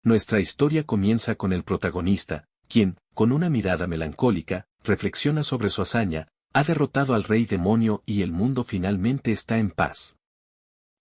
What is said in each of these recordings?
Nuestra historia comienza con el protagonista, quien, con una mirada melancólica, reflexiona sobre su hazaña, ha derrotado al rey demonio y el mundo finalmente está en paz.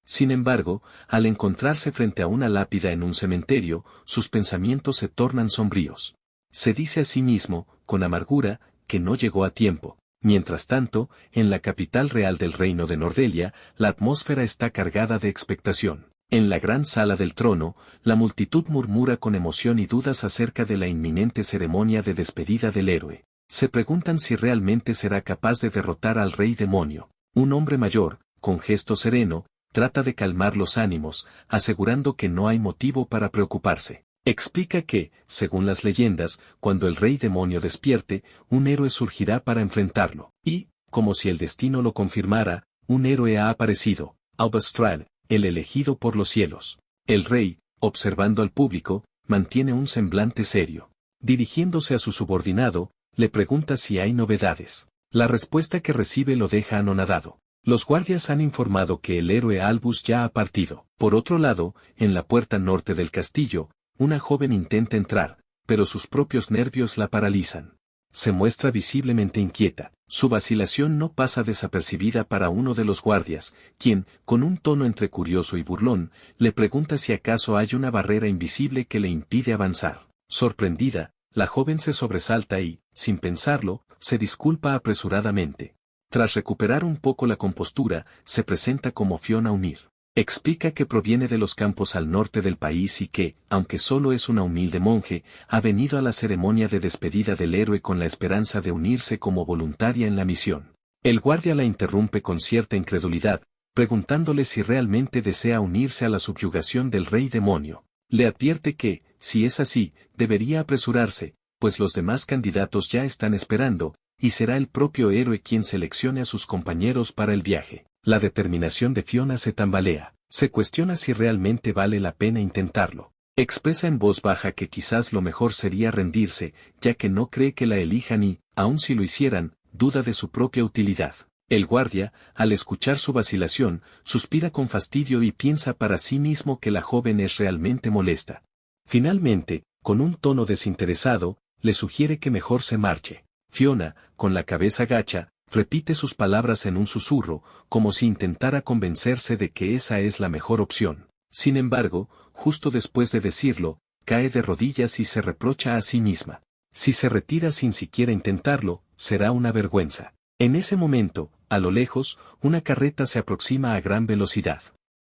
Sin embargo, al encontrarse frente a una lápida en un cementerio, sus pensamientos se tornan sombríos. Se dice a sí mismo, con amargura, que no llegó a tiempo. Mientras tanto, en la capital real del reino de Nordelia, la atmósfera está cargada de expectación. En la gran sala del trono, la multitud murmura con emoción y dudas acerca de la inminente ceremonia de despedida del héroe. Se preguntan si realmente será capaz de derrotar al rey demonio. Un hombre mayor, con gesto sereno, trata de calmar los ánimos, asegurando que no hay motivo para preocuparse. Explica que, según las leyendas, cuando el rey demonio despierte, un héroe surgirá para enfrentarlo. Y, como si el destino lo confirmara, un héroe ha aparecido, Albastral, el elegido por los cielos. El rey, observando al público, mantiene un semblante serio. Dirigiéndose a su subordinado, le pregunta si hay novedades. La respuesta que recibe lo deja anonadado. Los guardias han informado que el héroe Albus ya ha partido. Por otro lado, en la puerta norte del castillo, una joven intenta entrar, pero sus propios nervios la paralizan. Se muestra visiblemente inquieta. Su vacilación no pasa desapercibida para uno de los guardias, quien, con un tono entre curioso y burlón, le pregunta si acaso hay una barrera invisible que le impide avanzar. Sorprendida, la joven se sobresalta y, sin pensarlo, se disculpa apresuradamente. Tras recuperar un poco la compostura, se presenta como Fiona Unir. Explica que proviene de los campos al norte del país y que, aunque solo es una humilde monje, ha venido a la ceremonia de despedida del héroe con la esperanza de unirse como voluntaria en la misión. El guardia la interrumpe con cierta incredulidad, preguntándole si realmente desea unirse a la subyugación del rey demonio. Le advierte que, si es así, debería apresurarse, pues los demás candidatos ya están esperando, y será el propio héroe quien seleccione a sus compañeros para el viaje. La determinación de Fiona se tambalea. Se cuestiona si realmente vale la pena intentarlo. Expresa en voz baja que quizás lo mejor sería rendirse, ya que no cree que la elijan y, aun si lo hicieran, duda de su propia utilidad. El guardia, al escuchar su vacilación, suspira con fastidio y piensa para sí mismo que la joven es realmente molesta. Finalmente, con un tono desinteresado, le sugiere que mejor se marche. Fiona, con la cabeza gacha, repite sus palabras en un susurro, como si intentara convencerse de que esa es la mejor opción. Sin embargo, justo después de decirlo, cae de rodillas y se reprocha a sí misma. Si se retira sin siquiera intentarlo, será una vergüenza. En ese momento, a lo lejos, una carreta se aproxima a gran velocidad.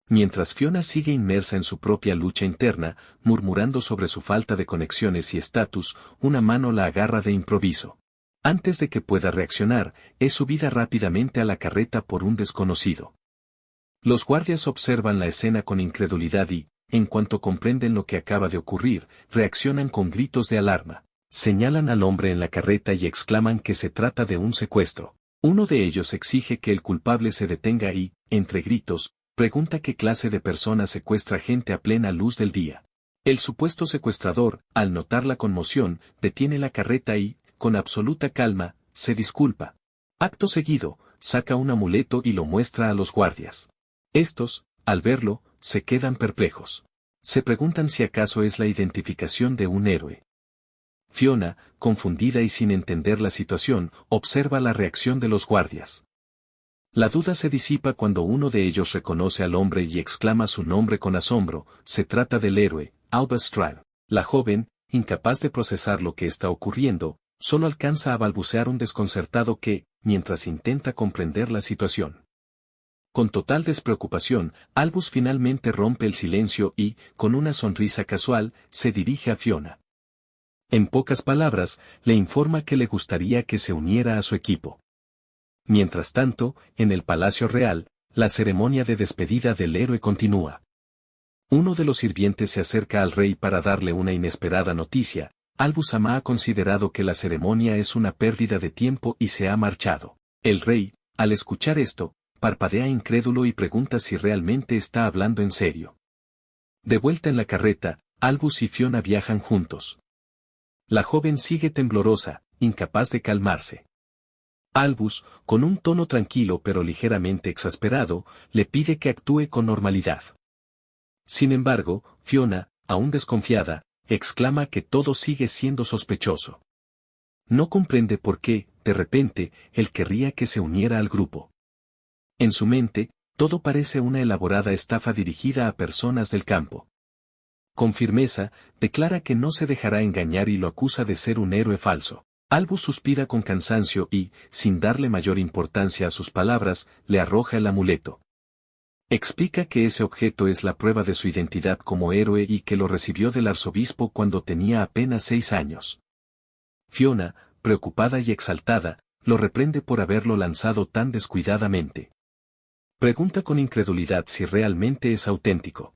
Mientras Fiona sigue inmersa en su propia lucha interna, murmurando sobre su falta de conexiones y estatus, una mano la agarra de improviso. Antes de que pueda reaccionar, es subida rápidamente a la carreta por un desconocido. Los guardias observan la escena con incredulidad y, en cuanto comprenden lo que acaba de ocurrir, reaccionan con gritos de alarma. Señalan al hombre en la carreta y exclaman que se trata de un secuestro. Uno de ellos exige que el culpable se detenga y, entre gritos, pregunta qué clase de persona secuestra gente a plena luz del día. El supuesto secuestrador, al notar la conmoción, detiene la carreta y, con absoluta calma, se disculpa. Acto seguido, saca un amuleto y lo muestra a los guardias. Estos, al verlo, se quedan perplejos. Se preguntan si acaso es la identificación de un héroe. Fiona, confundida y sin entender la situación, observa la reacción de los guardias. La duda se disipa cuando uno de ellos reconoce al hombre y exclama su nombre con asombro: se trata del héroe, Albastral. La joven, incapaz de procesar lo que está ocurriendo, solo alcanza a balbucear un desconcertado que, mientras intenta comprender la situación. Con total despreocupación, Albus finalmente rompe el silencio y, con una sonrisa casual, se dirige a Fiona. En pocas palabras, le informa que le gustaría que se uniera a su equipo. Mientras tanto, en el Palacio Real, la ceremonia de despedida del héroe continúa. Uno de los sirvientes se acerca al rey para darle una inesperada noticia. Albus Ama ha considerado que la ceremonia es una pérdida de tiempo y se ha marchado. El rey, al escuchar esto, parpadea incrédulo y pregunta si realmente está hablando en serio. De vuelta en la carreta, Albus y Fiona viajan juntos. La joven sigue temblorosa, incapaz de calmarse. Albus, con un tono tranquilo pero ligeramente exasperado, le pide que actúe con normalidad. Sin embargo, Fiona, aún desconfiada, exclama que todo sigue siendo sospechoso. No comprende por qué, de repente, él querría que se uniera al grupo. En su mente, todo parece una elaborada estafa dirigida a personas del campo. Con firmeza, declara que no se dejará engañar y lo acusa de ser un héroe falso. Albus suspira con cansancio y, sin darle mayor importancia a sus palabras, le arroja el amuleto. Explica que ese objeto es la prueba de su identidad como héroe y que lo recibió del arzobispo cuando tenía apenas 6 años. Fiona, preocupada y exaltada, lo reprende por haberlo lanzado tan descuidadamente. Pregunta con incredulidad si realmente es auténtico.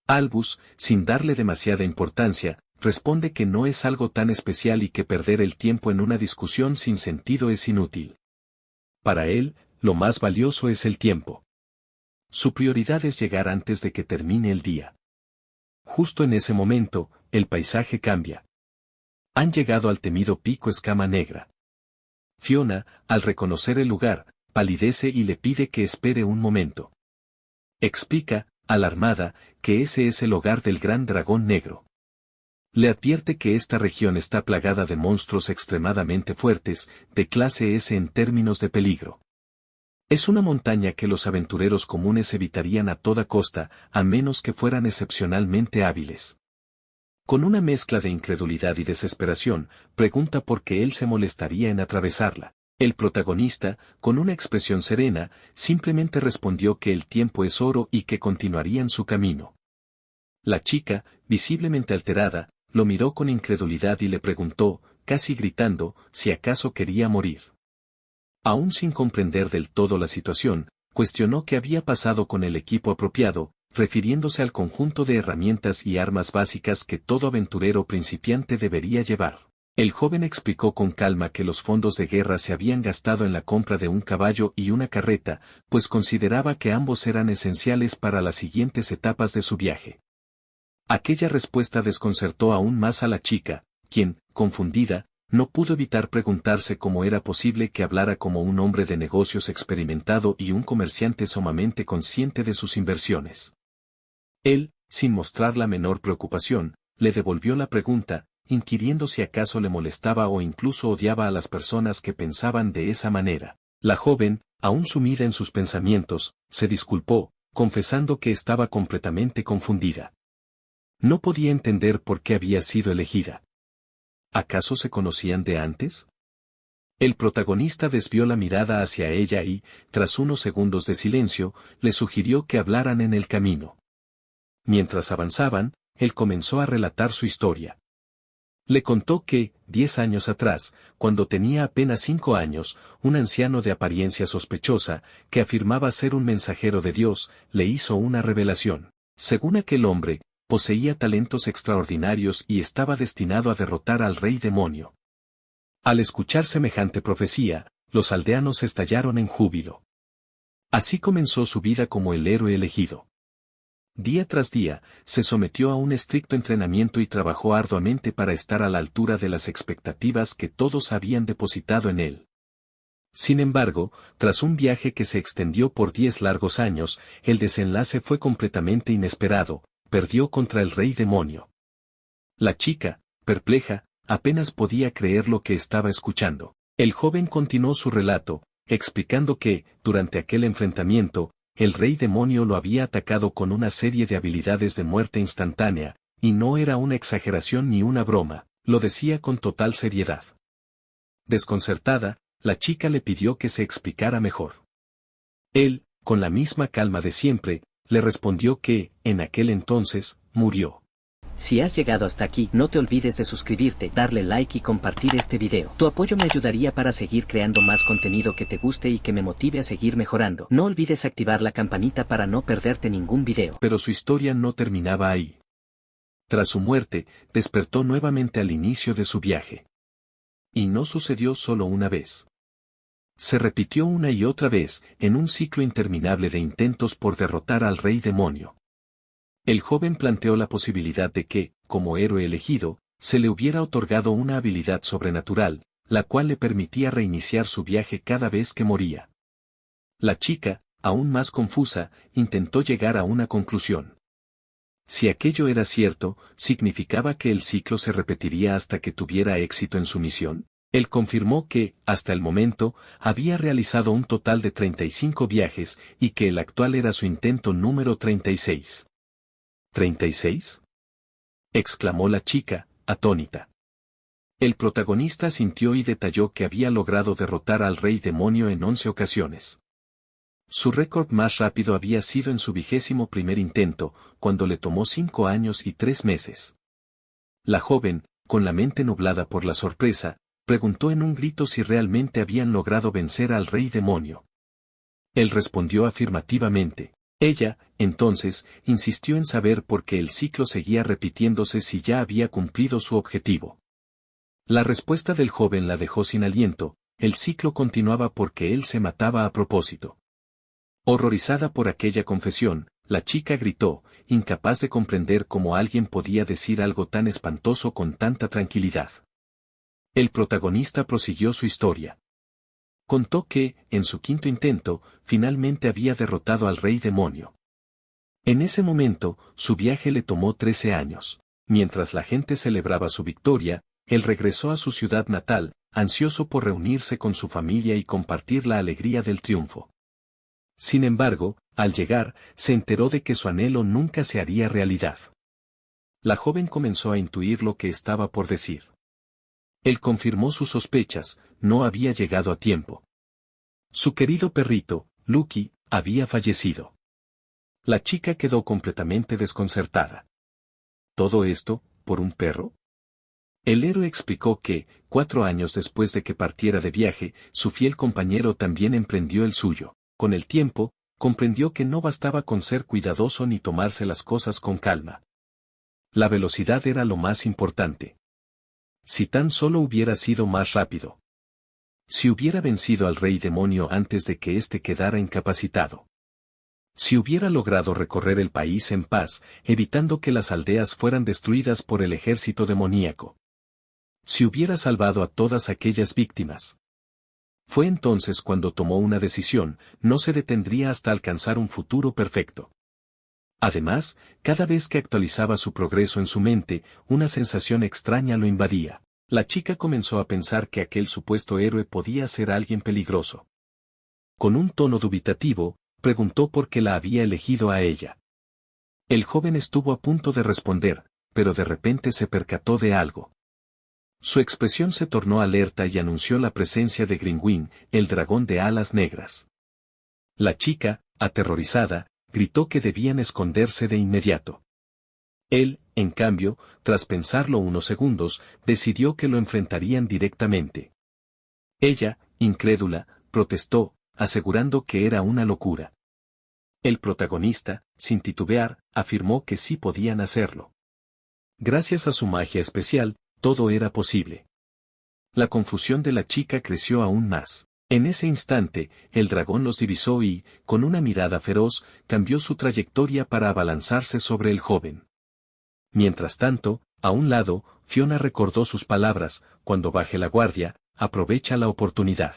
Albus, sin darle demasiada importancia, responde que no es algo tan especial y que perder el tiempo en una discusión sin sentido es inútil. Para él, lo más valioso es el tiempo. Su prioridad es llegar antes de que termine el día. Justo en ese momento, el paisaje cambia. Han llegado al temido pico Escama Negra. Fiona, al reconocer el lugar, palidece y le pide que espere un momento. Explica, alarmada, que ese es el hogar del gran dragón negro. Le advierte que esta región está plagada de monstruos extremadamente fuertes, de clase S en términos de peligro. Es una montaña que los aventureros comunes evitarían a toda costa, a menos que fueran excepcionalmente hábiles. Con una mezcla de incredulidad y desesperación, pregunta por qué él se molestaría en atravesarla. El protagonista, con una expresión serena, simplemente respondió que el tiempo es oro y que continuarían su camino. La chica, visiblemente alterada, lo miró con incredulidad y le preguntó, casi gritando, si acaso quería morir. Aún sin comprender del todo la situación, cuestionó qué había pasado con el equipo apropiado, refiriéndose al conjunto de herramientas y armas básicas que todo aventurero principiante debería llevar. El joven explicó con calma que los fondos de guerra se habían gastado en la compra de un caballo y una carreta, pues consideraba que ambos eran esenciales para las siguientes etapas de su viaje. Aquella respuesta desconcertó aún más a la chica, quien, confundida, no pudo evitar preguntarse cómo era posible que hablara como un hombre de negocios experimentado y un comerciante sumamente consciente de sus inversiones. Él, sin mostrar la menor preocupación, le devolvió la pregunta, inquiriendo si acaso le molestaba o incluso odiaba a las personas que pensaban de esa manera. La joven, aún sumida en sus pensamientos, se disculpó, confesando que estaba completamente confundida. No podía entender por qué había sido elegida. ¿Acaso se conocían de antes? El protagonista desvió la mirada hacia ella y, tras unos segundos de silencio, le sugirió que hablaran en el camino. Mientras avanzaban, él comenzó a relatar su historia. Le contó que, 10 años atrás, cuando tenía apenas 5 años, un anciano de apariencia sospechosa, que afirmaba ser un mensajero de Dios, le hizo una revelación. Según aquel hombre, poseía talentos extraordinarios y estaba destinado a derrotar al rey demonio. Al escuchar semejante profecía, los aldeanos estallaron en júbilo. Así comenzó su vida como el héroe elegido. Día tras día, se sometió a un estricto entrenamiento y trabajó arduamente para estar a la altura de las expectativas que todos habían depositado en él. Sin embargo, tras un viaje que se extendió por 10 largos años, el desenlace fue completamente inesperado, perdió contra el rey demonio. La chica, perpleja, apenas podía creer lo que estaba escuchando. El joven continuó su relato, explicando que, durante aquel enfrentamiento, el rey demonio lo había atacado con una serie de habilidades de muerte instantánea, y no era una exageración ni una broma, lo decía con total seriedad. Desconcertada, la chica le pidió que se explicara mejor. Él, con la misma calma de siempre, le respondió que, en aquel entonces, murió. Si has llegado hasta aquí, no te olvides de suscribirte, darle like y compartir este video. Tu apoyo me ayudaría para seguir creando más contenido que te guste y que me motive a seguir mejorando. No olvides activar la campanita para no perderte ningún video. Pero su historia no terminaba ahí. Tras su muerte, despertó nuevamente al inicio de su viaje. Y no sucedió solo una vez. Se repitió una y otra vez, en un ciclo interminable de intentos por derrotar al rey demonio. El joven planteó la posibilidad de que, como héroe elegido, se le hubiera otorgado una habilidad sobrenatural, la cual le permitía reiniciar su viaje cada vez que moría. La chica, aún más confusa, intentó llegar a una conclusión. Si aquello era cierto, ¿significaba que el ciclo se repetiría hasta que tuviera éxito en su misión? Él confirmó que, hasta el momento, había realizado un total de 35 viajes y que el actual era su intento número 36. ¿36? Exclamó la chica, atónita. El protagonista sintió y detalló que había logrado derrotar al rey demonio en 11 ocasiones. Su récord más rápido había sido en su 21º intento, cuando le tomó 5 años y 3 meses. La joven, con la mente nublada por la sorpresa, preguntó en un grito si realmente habían logrado vencer al rey demonio. Él respondió afirmativamente. Ella, entonces, insistió en saber por qué el ciclo seguía repitiéndose si ya había cumplido su objetivo. La respuesta del joven la dejó sin aliento, el ciclo continuaba porque él se mataba a propósito. Horrorizada por aquella confesión, la chica gritó, incapaz de comprender cómo alguien podía decir algo tan espantoso con tanta tranquilidad. El protagonista prosiguió su historia. Contó que, en su 5º intento, finalmente había derrotado al rey demonio. En ese momento, su viaje le tomó 13 años. Mientras la gente celebraba su victoria, él regresó a su ciudad natal, ansioso por reunirse con su familia y compartir la alegría del triunfo. Sin embargo, al llegar, se enteró de que su anhelo nunca se haría realidad. La joven comenzó a intuir lo que estaba por decir. Él confirmó sus sospechas, no había llegado a tiempo. Su querido perrito, Lucky, había fallecido. La chica quedó completamente desconcertada. ¿Todo esto, por un perro? El héroe explicó que, 4 años después de que partiera de viaje, su fiel compañero también emprendió el suyo. Con el tiempo, comprendió que no bastaba con ser cuidadoso ni tomarse las cosas con calma. La velocidad era lo más importante. Si tan solo hubiera sido más rápido. Si hubiera vencido al rey demonio antes de que éste quedara incapacitado. Si hubiera logrado recorrer el país en paz, evitando que las aldeas fueran destruidas por el ejército demoníaco. Si hubiera salvado a todas aquellas víctimas. Fue entonces cuando tomó una decisión, no se detendría hasta alcanzar un futuro perfecto. Además, cada vez que actualizaba su progreso en su mente, una sensación extraña lo invadía. La chica comenzó a pensar que aquel supuesto héroe podía ser alguien peligroso. Con un tono dubitativo, preguntó por qué la había elegido a ella. El joven estuvo a punto de responder, pero de repente se percató de algo. Su expresión se tornó alerta y anunció la presencia de Grinwing, el dragón de alas negras. La chica, aterrorizada, gritó que debían esconderse de inmediato. Él, en cambio, tras pensarlo unos segundos, decidió que lo enfrentarían directamente. Ella, incrédula, protestó, asegurando que era una locura. El protagonista, sin titubear, afirmó que sí podían hacerlo. Gracias a su magia especial, todo era posible. La confusión de la chica creció aún más. En ese instante, el dragón los divisó y, con una mirada feroz, cambió su trayectoria para abalanzarse sobre el joven. Mientras tanto, a un lado, Fiona recordó sus palabras, cuando baje la guardia, aprovecha la oportunidad.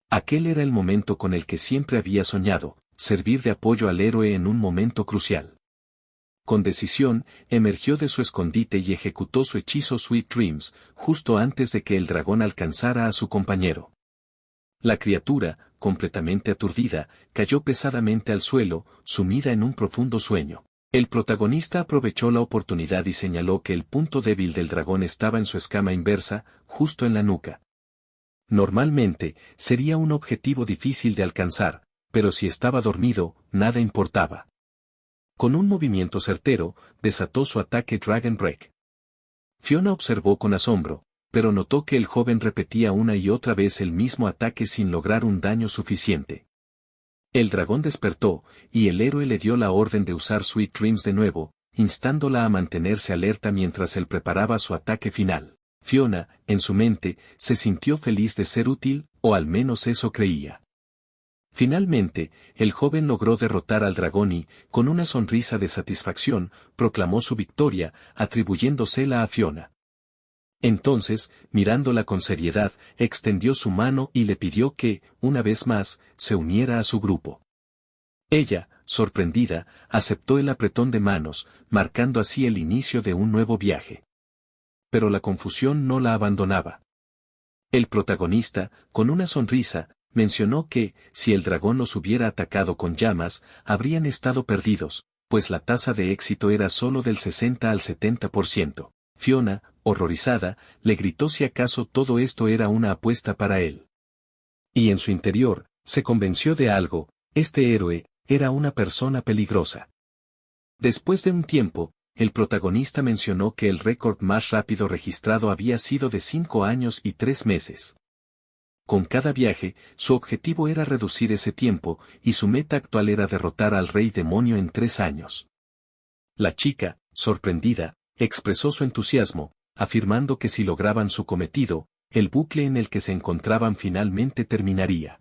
Aquel era el momento con el que siempre había soñado, servir de apoyo al héroe en un momento crucial. Con decisión, emergió de su escondite y ejecutó su hechizo Sweet Dreams, justo antes de que el dragón alcanzara a su compañero. La criatura, completamente aturdida, cayó pesadamente al suelo, sumida en un profundo sueño. El protagonista aprovechó la oportunidad y señaló que el punto débil del dragón estaba en su escama inversa, justo en la nuca. Normalmente, sería un objetivo difícil de alcanzar, pero si estaba dormido, nada importaba. Con un movimiento certero, desató su ataque Dragon Break. Fiona observó con asombro, pero notó que el joven repetía una y otra vez el mismo ataque sin lograr un daño suficiente. El dragón despertó, y el héroe le dio la orden de usar Sweet Dreams de nuevo, instándola a mantenerse alerta mientras él preparaba su ataque final. Fiona, en su mente, se sintió feliz de ser útil, o al menos eso creía. Finalmente, el joven logró derrotar al dragón y, con una sonrisa de satisfacción, proclamó su victoria, atribuyéndosela a Fiona. Entonces, mirándola con seriedad, extendió su mano y le pidió que, una vez más, se uniera a su grupo. Ella, sorprendida, aceptó el apretón de manos, marcando así el inicio de un nuevo viaje. Pero la confusión no la abandonaba. El protagonista, con una sonrisa, mencionó que, si el dragón los hubiera atacado con llamas, habrían estado perdidos, pues la tasa de éxito era solo del 60 al 70%. Fiona, horrorizada, le gritó si acaso todo esto era una apuesta para él. Y en su interior, se convenció de algo: este héroe era una persona peligrosa. Después de un tiempo, el protagonista mencionó que el récord más rápido registrado había sido de 5 años y 3 meses. Con cada viaje, su objetivo era reducir ese tiempo, y su meta actual era derrotar al rey demonio en 3 años. La chica, sorprendida, expresó su entusiasmo, afirmando que si lograban su cometido, el bucle en el que se encontraban finalmente terminaría.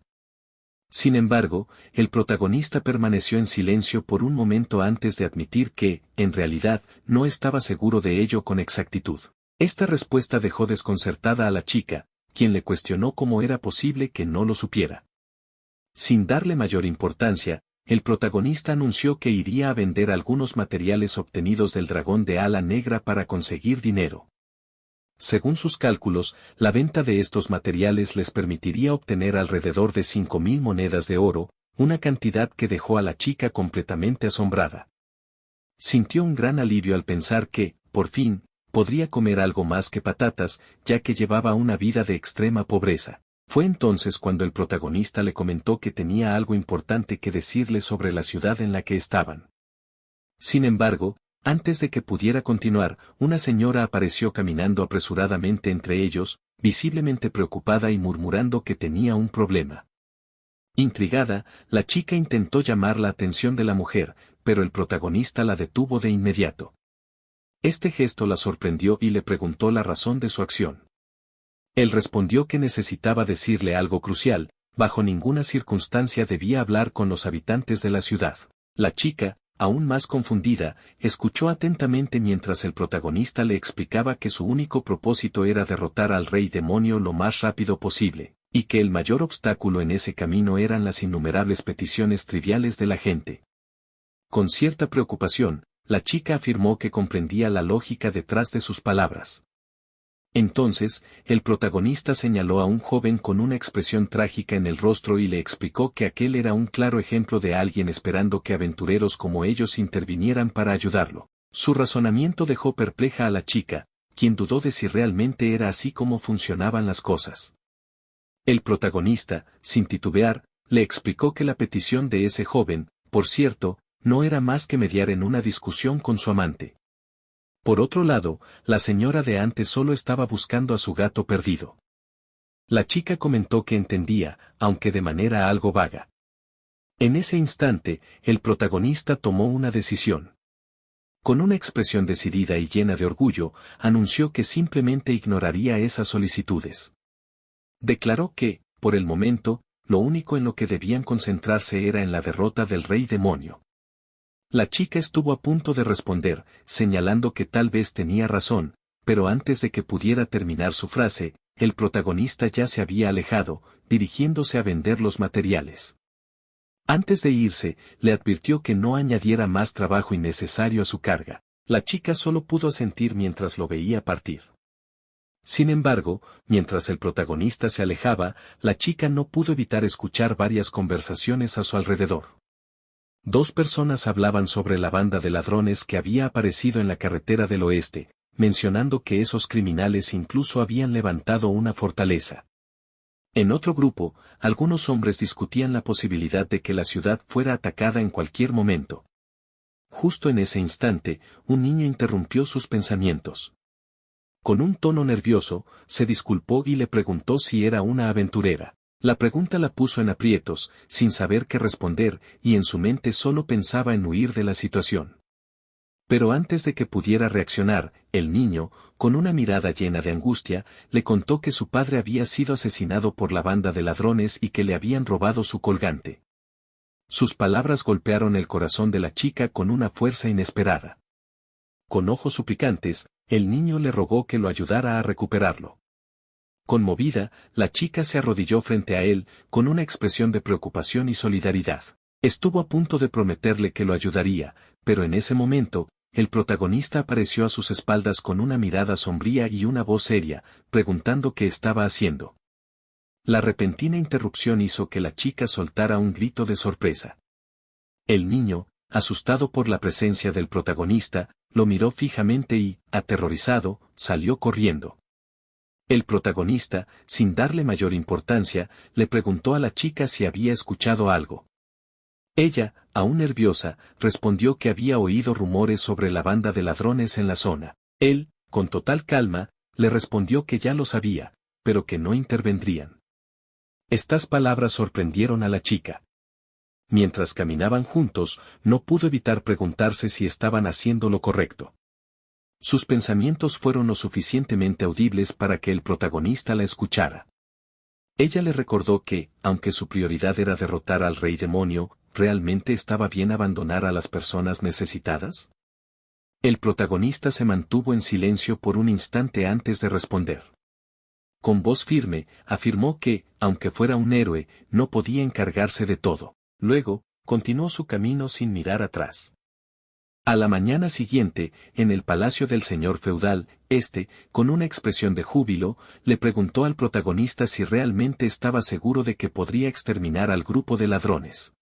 Sin embargo, el protagonista permaneció en silencio por un momento antes de admitir que, en realidad, no estaba seguro de ello con exactitud. Esta respuesta dejó desconcertada a la chica, quien le cuestionó cómo era posible que no lo supiera. Sin darle mayor importancia, el protagonista anunció que iría a vender algunos materiales obtenidos del dragón de ala negra para conseguir dinero. Según sus cálculos, la venta de estos materiales les permitiría obtener alrededor de 5.000 monedas de oro, una cantidad que dejó a la chica completamente asombrada. Sintió un gran alivio al pensar que, por fin, podría comer algo más que patatas, ya que llevaba una vida de extrema pobreza. Fue entonces cuando el protagonista le comentó que tenía algo importante que decirle sobre la ciudad en la que estaban. Sin embargo, antes de que pudiera continuar, una señora apareció caminando apresuradamente entre ellos, visiblemente preocupada y murmurando que tenía un problema. Intrigada, la chica intentó llamar la atención de la mujer, pero el protagonista la detuvo de inmediato. Este gesto la sorprendió y le preguntó la razón de su acción. Él respondió que necesitaba decirle algo crucial: bajo ninguna circunstancia debía hablar con los habitantes de la ciudad. La chica, aún más confundida, escuchó atentamente mientras el protagonista le explicaba que su único propósito era derrotar al rey demonio lo más rápido posible, y que el mayor obstáculo en ese camino eran las innumerables peticiones triviales de la gente. Con cierta preocupación, la chica afirmó que comprendía la lógica detrás de sus palabras. Entonces, el protagonista señaló a un joven con una expresión trágica en el rostro y le explicó que aquel era un claro ejemplo de alguien esperando que aventureros como ellos intervinieran para ayudarlo. Su razonamiento dejó perpleja a la chica, quien dudó de si realmente era así como funcionaban las cosas. El protagonista, sin titubear, le explicó que la petición de ese joven, por cierto, no era más que mediar en una discusión con su amante. Por otro lado, la señora de antes solo estaba buscando a su gato perdido. La chica comentó que entendía, aunque de manera algo vaga. En ese instante, el protagonista tomó una decisión. Con una expresión decidida y llena de orgullo, anunció que simplemente ignoraría esas solicitudes. Declaró que, por el momento, lo único en lo que debían concentrarse era en la derrota del rey demonio. La chica estuvo a punto de responder, señalando que tal vez tenía razón, pero antes de que pudiera terminar su frase, el protagonista ya se había alejado, dirigiéndose a vender los materiales. Antes de irse, le advirtió que no añadiera más trabajo innecesario a su carga. La chica solo pudo asentir mientras lo veía partir. Sin embargo, mientras el protagonista se alejaba, la chica no pudo evitar escuchar varias conversaciones a su alrededor. 2 personas hablaban sobre la banda de ladrones que había aparecido en la carretera del oeste, mencionando que esos criminales incluso habían levantado una fortaleza. En otro grupo, algunos hombres discutían la posibilidad de que la ciudad fuera atacada en cualquier momento. Justo en ese instante, un niño interrumpió sus pensamientos. Con un tono nervioso, se disculpó y le preguntó si era una aventurera. La pregunta la puso en aprietos, sin saber qué responder, y en su mente solo pensaba en huir de la situación. Pero antes de que pudiera reaccionar, el niño, con una mirada llena de angustia, le contó que su padre había sido asesinado por la banda de ladrones y que le habían robado su colgante. Sus palabras golpearon el corazón de la chica con una fuerza inesperada. Con ojos suplicantes, el niño le rogó que lo ayudara a recuperarlo. Conmovida, la chica se arrodilló frente a él, con una expresión de preocupación y solidaridad. Estuvo a punto de prometerle que lo ayudaría, pero en ese momento, el protagonista apareció a sus espaldas con una mirada sombría y una voz seria, preguntando qué estaba haciendo. La repentina interrupción hizo que la chica soltara un grito de sorpresa. El niño, asustado por la presencia del protagonista, lo miró fijamente y, aterrorizado, salió corriendo. El protagonista, sin darle mayor importancia, le preguntó a la chica si había escuchado algo. Ella, aún nerviosa, respondió que había oído rumores sobre la banda de ladrones en la zona. Él, con total calma, le respondió que ya lo sabía, pero que no intervendrían. Estas palabras sorprendieron a la chica. Mientras caminaban juntos, no pudo evitar preguntarse si estaban haciendo lo correcto. Sus pensamientos fueron lo suficientemente audibles para que el protagonista la escuchara. Ella le recordó que, aunque su prioridad era derrotar al rey demonio, ¿realmente estaba bien abandonar a las personas necesitadas? El protagonista se mantuvo en silencio por un instante antes de responder. Con voz firme, afirmó que, aunque fuera un héroe, no podía encargarse de todo. Luego, continuó su camino sin mirar atrás. A la mañana siguiente, en el palacio del señor feudal, con una expresión de júbilo, le preguntó al protagonista si realmente estaba seguro de que podría exterminar al grupo de ladrones.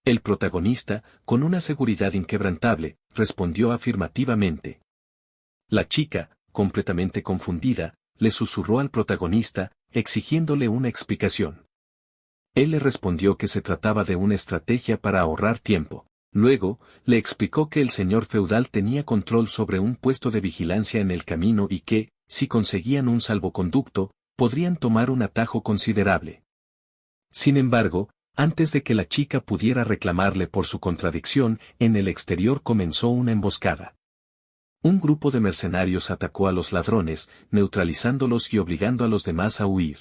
El protagonista, con una seguridad inquebrantable, respondió afirmativamente. La chica, completamente confundida, le susurró al protagonista, exigiéndole una explicación. Él le respondió que se trataba de una estrategia para ahorrar tiempo. Luego, le explicó que el señor feudal tenía control sobre un puesto de vigilancia en el camino y que, si conseguían un salvoconducto, podrían tomar un atajo considerable. Sin embargo, antes de que la chica pudiera reclamarle por su contradicción, en el exterior comenzó una emboscada. Un grupo de mercenarios atacó a los ladrones, neutralizándolos y obligando a los demás a huir.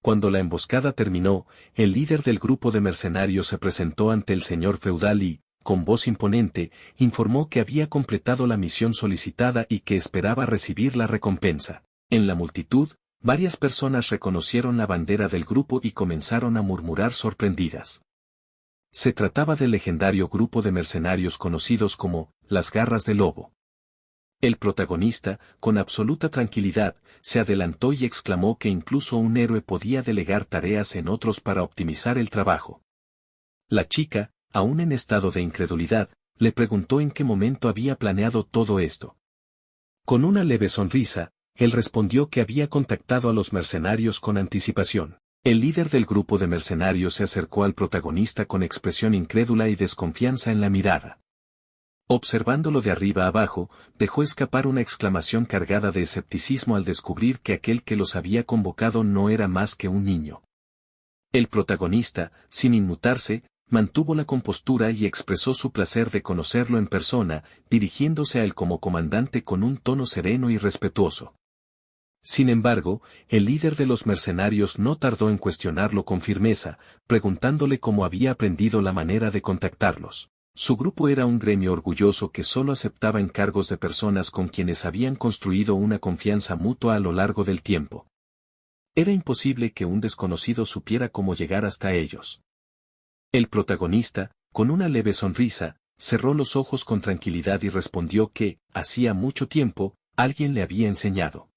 Cuando la emboscada terminó, el líder del grupo de mercenarios se presentó ante el señor feudal y, con voz imponente, informó que había completado la misión solicitada y que esperaba recibir la recompensa. En la multitud, varias personas reconocieron la bandera del grupo y comenzaron a murmurar sorprendidas. Se trataba del legendario grupo de mercenarios conocidos como las Garras del Lobo. El protagonista, con absoluta tranquilidad, se adelantó y exclamó que incluso un héroe podía delegar tareas en otros para optimizar el trabajo. La chica, aún en estado de incredulidad, le preguntó en qué momento había planeado todo esto. Con una leve sonrisa, él respondió que había contactado a los mercenarios con anticipación. El líder del grupo de mercenarios se acercó al protagonista con expresión incrédula y desconfianza en la mirada. Observándolo de arriba abajo, dejó escapar una exclamación cargada de escepticismo al descubrir que aquel que los había convocado no era más que un niño. El protagonista, sin inmutarse, mantuvo la compostura y expresó su placer de conocerlo en persona, dirigiéndose a él como comandante con un tono sereno y respetuoso. Sin embargo, el líder de los mercenarios no tardó en cuestionarlo con firmeza, preguntándole cómo había aprendido la manera de contactarlos. Su grupo era un gremio orgulloso que solo aceptaba encargos de personas con quienes habían construido una confianza mutua a lo largo del tiempo. Era imposible que un desconocido supiera cómo llegar hasta ellos. El protagonista, con una leve sonrisa, cerró los ojos con tranquilidad y respondió que, hacía mucho tiempo, alguien le había enseñado.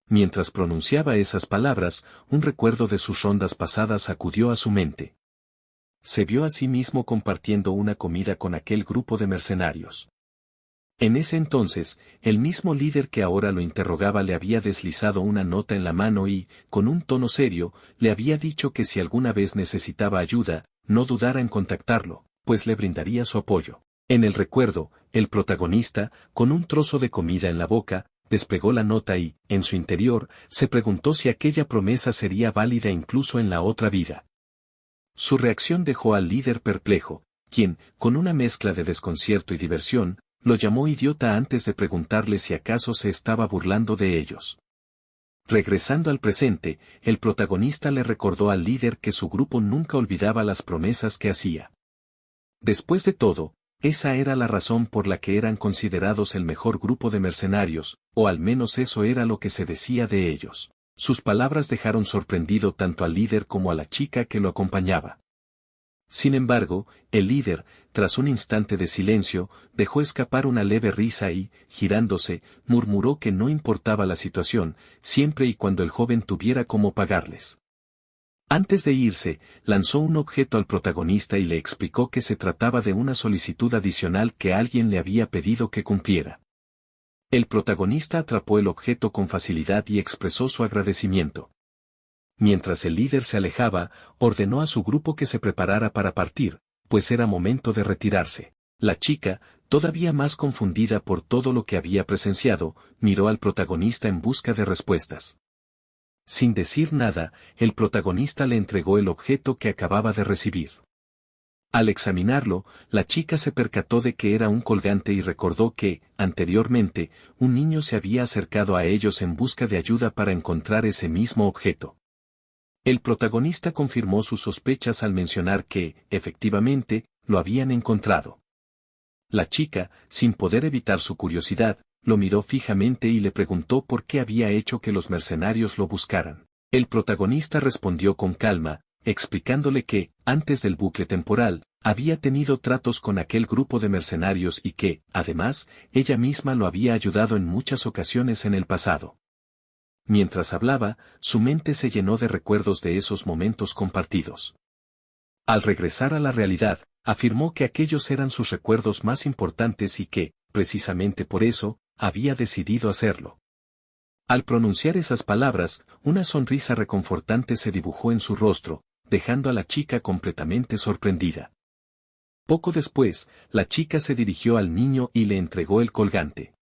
Mientras pronunciaba esas palabras, un recuerdo de sus rondas pasadas acudió a su mente. Se vio a sí mismo compartiendo una comida con aquel grupo de mercenarios. En ese entonces, el mismo líder que ahora lo interrogaba le había deslizado una nota en la mano y, con un tono serio, le había dicho que si alguna vez necesitaba ayuda, no dudara en contactarlo, pues le brindaría su apoyo. En el recuerdo, el protagonista, con un trozo de comida en la boca, despegó la nota y, en su interior, se preguntó si aquella promesa sería válida incluso en la otra vida. Su reacción dejó al líder perplejo, quien, con una mezcla de desconcierto y diversión, lo llamó idiota antes de preguntarle si acaso se estaba burlando de ellos. Regresando al presente, el protagonista le recordó al líder que su grupo nunca olvidaba las promesas que hacía. Después de todo, esa era la razón por la que eran considerados el mejor grupo de mercenarios, o al menos eso era lo que se decía de ellos. Sus palabras dejaron sorprendido tanto al líder como a la chica que lo acompañaba. Sin embargo, el líder, tras un instante de silencio, dejó escapar una leve risa y, girándose, murmuró que no importaba la situación, siempre y cuando el joven tuviera cómo pagarles. Antes de irse, lanzó un objeto al protagonista y le explicó que se trataba de una solicitud adicional que alguien le había pedido que cumpliera. El protagonista atrapó el objeto con facilidad y expresó su agradecimiento. Mientras el líder se alejaba, ordenó a su grupo que se preparara para partir, pues era momento de retirarse. La chica, todavía más confundida por todo lo que había presenciado, miró al protagonista en busca de respuestas. Sin decir nada, el protagonista le entregó el objeto que acababa de recibir. Al examinarlo, la chica se percató de que era un colgante y recordó que, anteriormente, un niño se había acercado a ellos en busca de ayuda para encontrar ese mismo objeto. El protagonista confirmó sus sospechas al mencionar que, efectivamente, lo habían encontrado. La chica, sin poder evitar su curiosidad, lo miró fijamente y le preguntó por qué había hecho que los mercenarios lo buscaran. El protagonista respondió con calma, explicándole que, antes del bucle temporal, había tenido tratos con aquel grupo de mercenarios y que, además, ella misma lo había ayudado en muchas ocasiones en el pasado. Mientras hablaba, su mente se llenó de recuerdos de esos momentos compartidos. Al regresar a la realidad, afirmó que aquellos eran sus recuerdos más importantes y que, precisamente por eso, había decidido hacerlo. Al pronunciar esas palabras, una sonrisa reconfortante se dibujó en su rostro, dejando a la chica completamente sorprendida. Poco después, la chica se dirigió al niño y le entregó el colgante.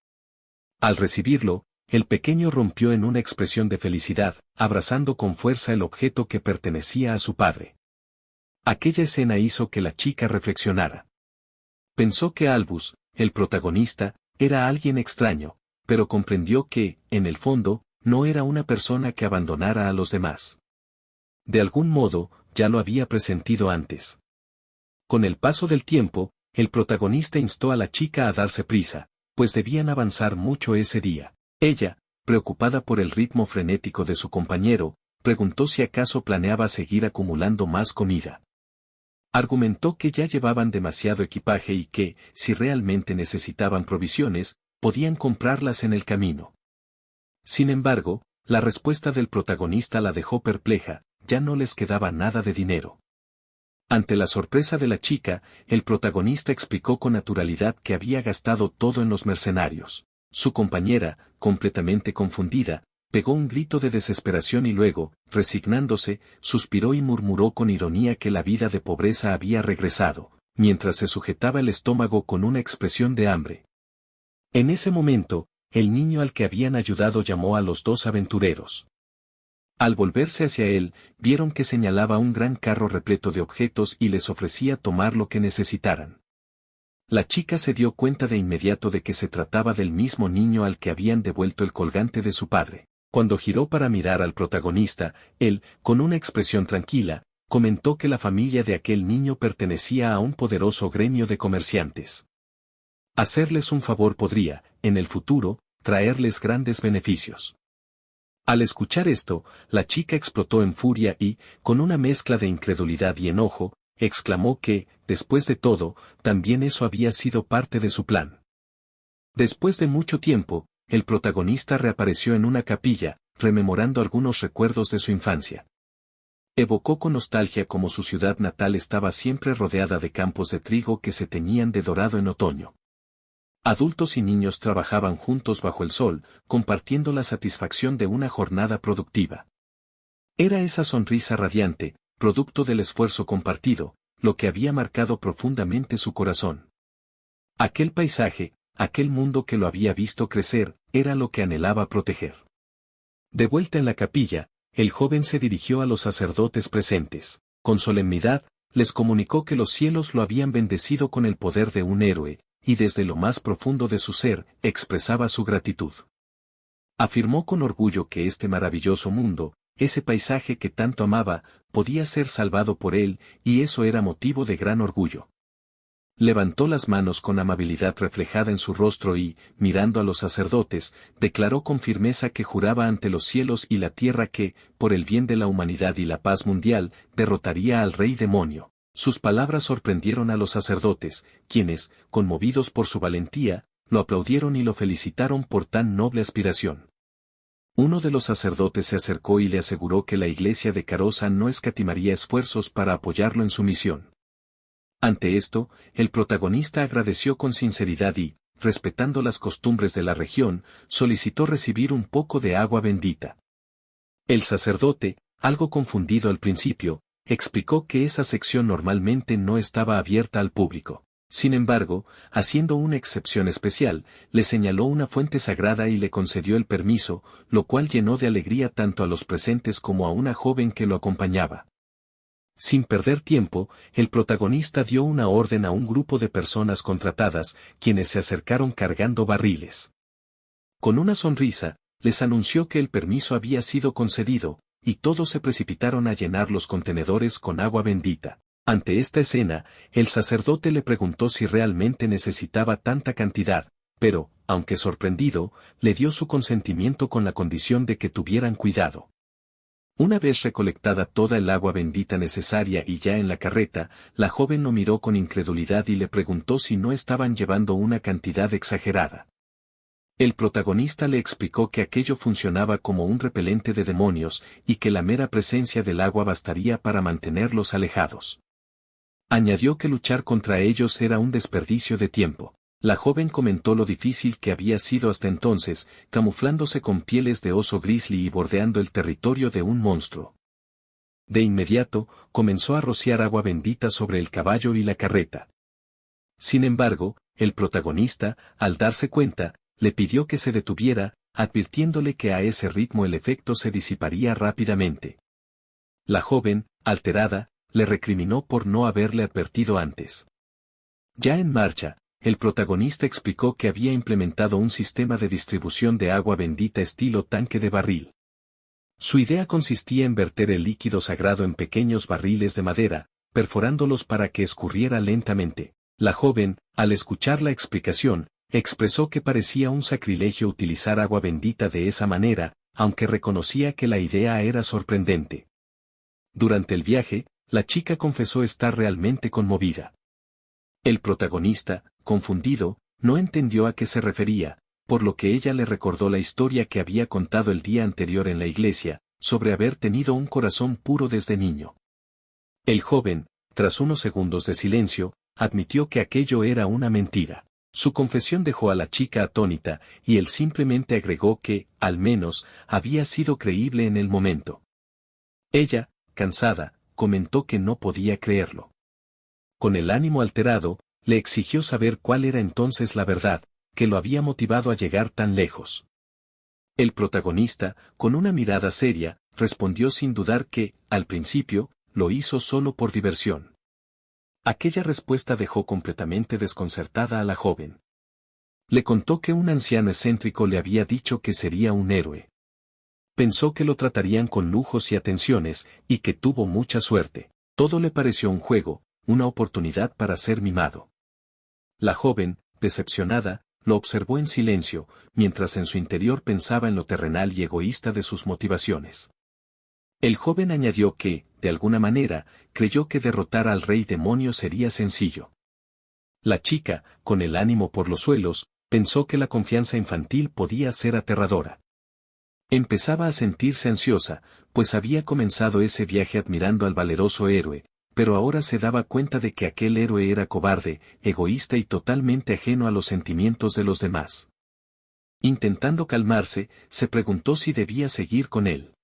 Al recibirlo, el pequeño rompió en una expresión de felicidad, abrazando con fuerza el objeto que pertenecía a su padre. Aquella escena hizo que la chica reflexionara. Pensó que Albus, el protagonista, era alguien extraño, pero comprendió que, en el fondo, no era una persona que abandonara a los demás. De algún modo, ya lo había presentido antes. Con el paso del tiempo, el protagonista instó a la chica a darse prisa, pues debían avanzar mucho ese día. Ella, preocupada por el ritmo frenético de su compañero, preguntó si acaso planeaba seguir acumulando más comida. Argumentó que ya llevaban demasiado equipaje y que, si realmente necesitaban provisiones, podían comprarlas en el camino. Sin embargo, la respuesta del protagonista la dejó perpleja, ya no les quedaba nada de dinero. Ante la sorpresa de la chica, el protagonista explicó con naturalidad que había gastado todo en los mercenarios. Su compañera, completamente confundida, pegó un grito de desesperación y luego, resignándose, suspiró y murmuró con ironía que la vida de pobreza había regresado, mientras se sujetaba el estómago con una expresión de hambre. En ese momento, el niño al que habían ayudado llamó a los dos aventureros. Al volverse hacia él, vieron que señalaba un gran carro repleto de objetos y les ofrecía tomar lo que necesitaran. La chica se dio cuenta de inmediato de que se trataba del mismo niño al que habían devuelto el colgante de su padre. Cuando giró para mirar al protagonista, él, con una expresión tranquila, comentó que la familia de aquel niño pertenecía a un poderoso gremio de comerciantes. Hacerles un favor podría, en el futuro, traerles grandes beneficios. Al escuchar esto, la chica explotó en furia y, con una mezcla de incredulidad y enojo, exclamó que, después de todo, también eso había sido parte de su plan. Después de mucho tiempo, el protagonista reapareció en una capilla, rememorando algunos recuerdos de su infancia. Evocó con nostalgia cómo su ciudad natal estaba siempre rodeada de campos de trigo que se teñían de dorado en otoño. Adultos y niños trabajaban juntos bajo el sol, compartiendo la satisfacción de una jornada productiva. Era esa sonrisa radiante, producto del esfuerzo compartido, lo que había marcado profundamente su corazón. Aquel paisaje, aquel mundo que lo había visto crecer, era lo que anhelaba proteger. De vuelta en la capilla, el joven se dirigió a los sacerdotes presentes. Con solemnidad, les comunicó que los cielos lo habían bendecido con el poder de un héroe, y desde lo más profundo de su ser, expresaba su gratitud. Afirmó con orgullo que este maravilloso mundo, ese paisaje que tanto amaba, podía ser salvado por él, y eso era motivo de gran orgullo. Levantó las manos con amabilidad reflejada en su rostro y, mirando a los sacerdotes, declaró con firmeza que juraba ante los cielos y la tierra que, por el bien de la humanidad y la paz mundial, derrotaría al rey demonio. Sus palabras sorprendieron a los sacerdotes, quienes, conmovidos por su valentía, lo aplaudieron y lo felicitaron por tan noble aspiración. Uno de los sacerdotes se acercó y le aseguró que la iglesia de Carosa no escatimaría esfuerzos para apoyarlo en su misión. Ante esto, el protagonista agradeció con sinceridad y, respetando las costumbres de la región, solicitó recibir un poco de agua bendita. El sacerdote, algo confundido al principio, explicó que esa sección normalmente no estaba abierta al público. Sin embargo, haciendo una excepción especial, le señaló una fuente sagrada y le concedió el permiso, lo cual llenó de alegría tanto a los presentes como a una joven que lo acompañaba. Sin perder tiempo, el protagonista dio una orden a un grupo de personas contratadas, quienes se acercaron cargando barriles. Con una sonrisa, les anunció que el permiso había sido concedido, y todos se precipitaron a llenar los contenedores con agua bendita. Ante esta escena, el sacerdote le preguntó si realmente necesitaba tanta cantidad, pero, aunque sorprendido, le dio su consentimiento con la condición de que tuvieran cuidado. Una vez recolectada toda el agua bendita necesaria y ya en la carreta, la joven lo miró con incredulidad y le preguntó si no estaban llevando una cantidad exagerada. El protagonista le explicó que aquello funcionaba como un repelente de demonios y que la mera presencia del agua bastaría para mantenerlos alejados. Añadió que luchar contra ellos era un desperdicio de tiempo. La joven comentó lo difícil que había sido hasta entonces, camuflándose con pieles de oso grizzly y bordeando el territorio de un monstruo. De inmediato, comenzó a rociar agua bendita sobre el caballo y la carreta. Sin embargo, el protagonista, al darse cuenta, le pidió que se detuviera, advirtiéndole que a ese ritmo el efecto se disiparía rápidamente. La joven, alterada, le recriminó por no haberle advertido antes. Ya en marcha, el protagonista explicó que había implementado un sistema de distribución de agua bendita estilo tanque de barril. Su idea consistía en verter el líquido sagrado en pequeños barriles de madera, perforándolos para que escurriera lentamente. La joven, al escuchar la explicación, expresó que parecía un sacrilegio utilizar agua bendita de esa manera, aunque reconocía que la idea era sorprendente. Durante el viaje, la chica confesó estar realmente conmovida. El protagonista, confundido, no entendió a qué se refería, por lo que ella le recordó la historia que había contado el día anterior en la iglesia, sobre haber tenido un corazón puro desde niño. El joven, tras unos segundos de silencio, admitió que aquello era una mentira. Su confesión dejó a la chica atónita, y él simplemente agregó que, al menos, había sido creíble en el momento. Ella, cansada, comentó que no podía creerlo. Con el ánimo alterado, le exigió saber cuál era entonces la verdad, que lo había motivado a llegar tan lejos. El protagonista, con una mirada seria, respondió sin dudar que, al principio, lo hizo solo por diversión. Aquella respuesta dejó completamente desconcertada a la joven. Le contó que un anciano excéntrico le había dicho que sería un héroe. Pensó que lo tratarían con lujos y atenciones, y que tuvo mucha suerte. Todo le pareció un juego, una oportunidad para ser mimado. La joven, decepcionada, lo observó en silencio, mientras en su interior pensaba en lo terrenal y egoísta de sus motivaciones. El joven añadió que, de alguna manera, creyó que derrotar al rey demonio sería sencillo. La chica, con el ánimo por los suelos, pensó que la confianza infantil podía ser aterradora. Empezaba a sentirse ansiosa, pues había comenzado ese viaje admirando al valeroso héroe, pero ahora se daba cuenta de que aquel héroe era cobarde, egoísta y totalmente ajeno a los sentimientos de los demás. Intentando calmarse, se preguntó si debía seguir con él.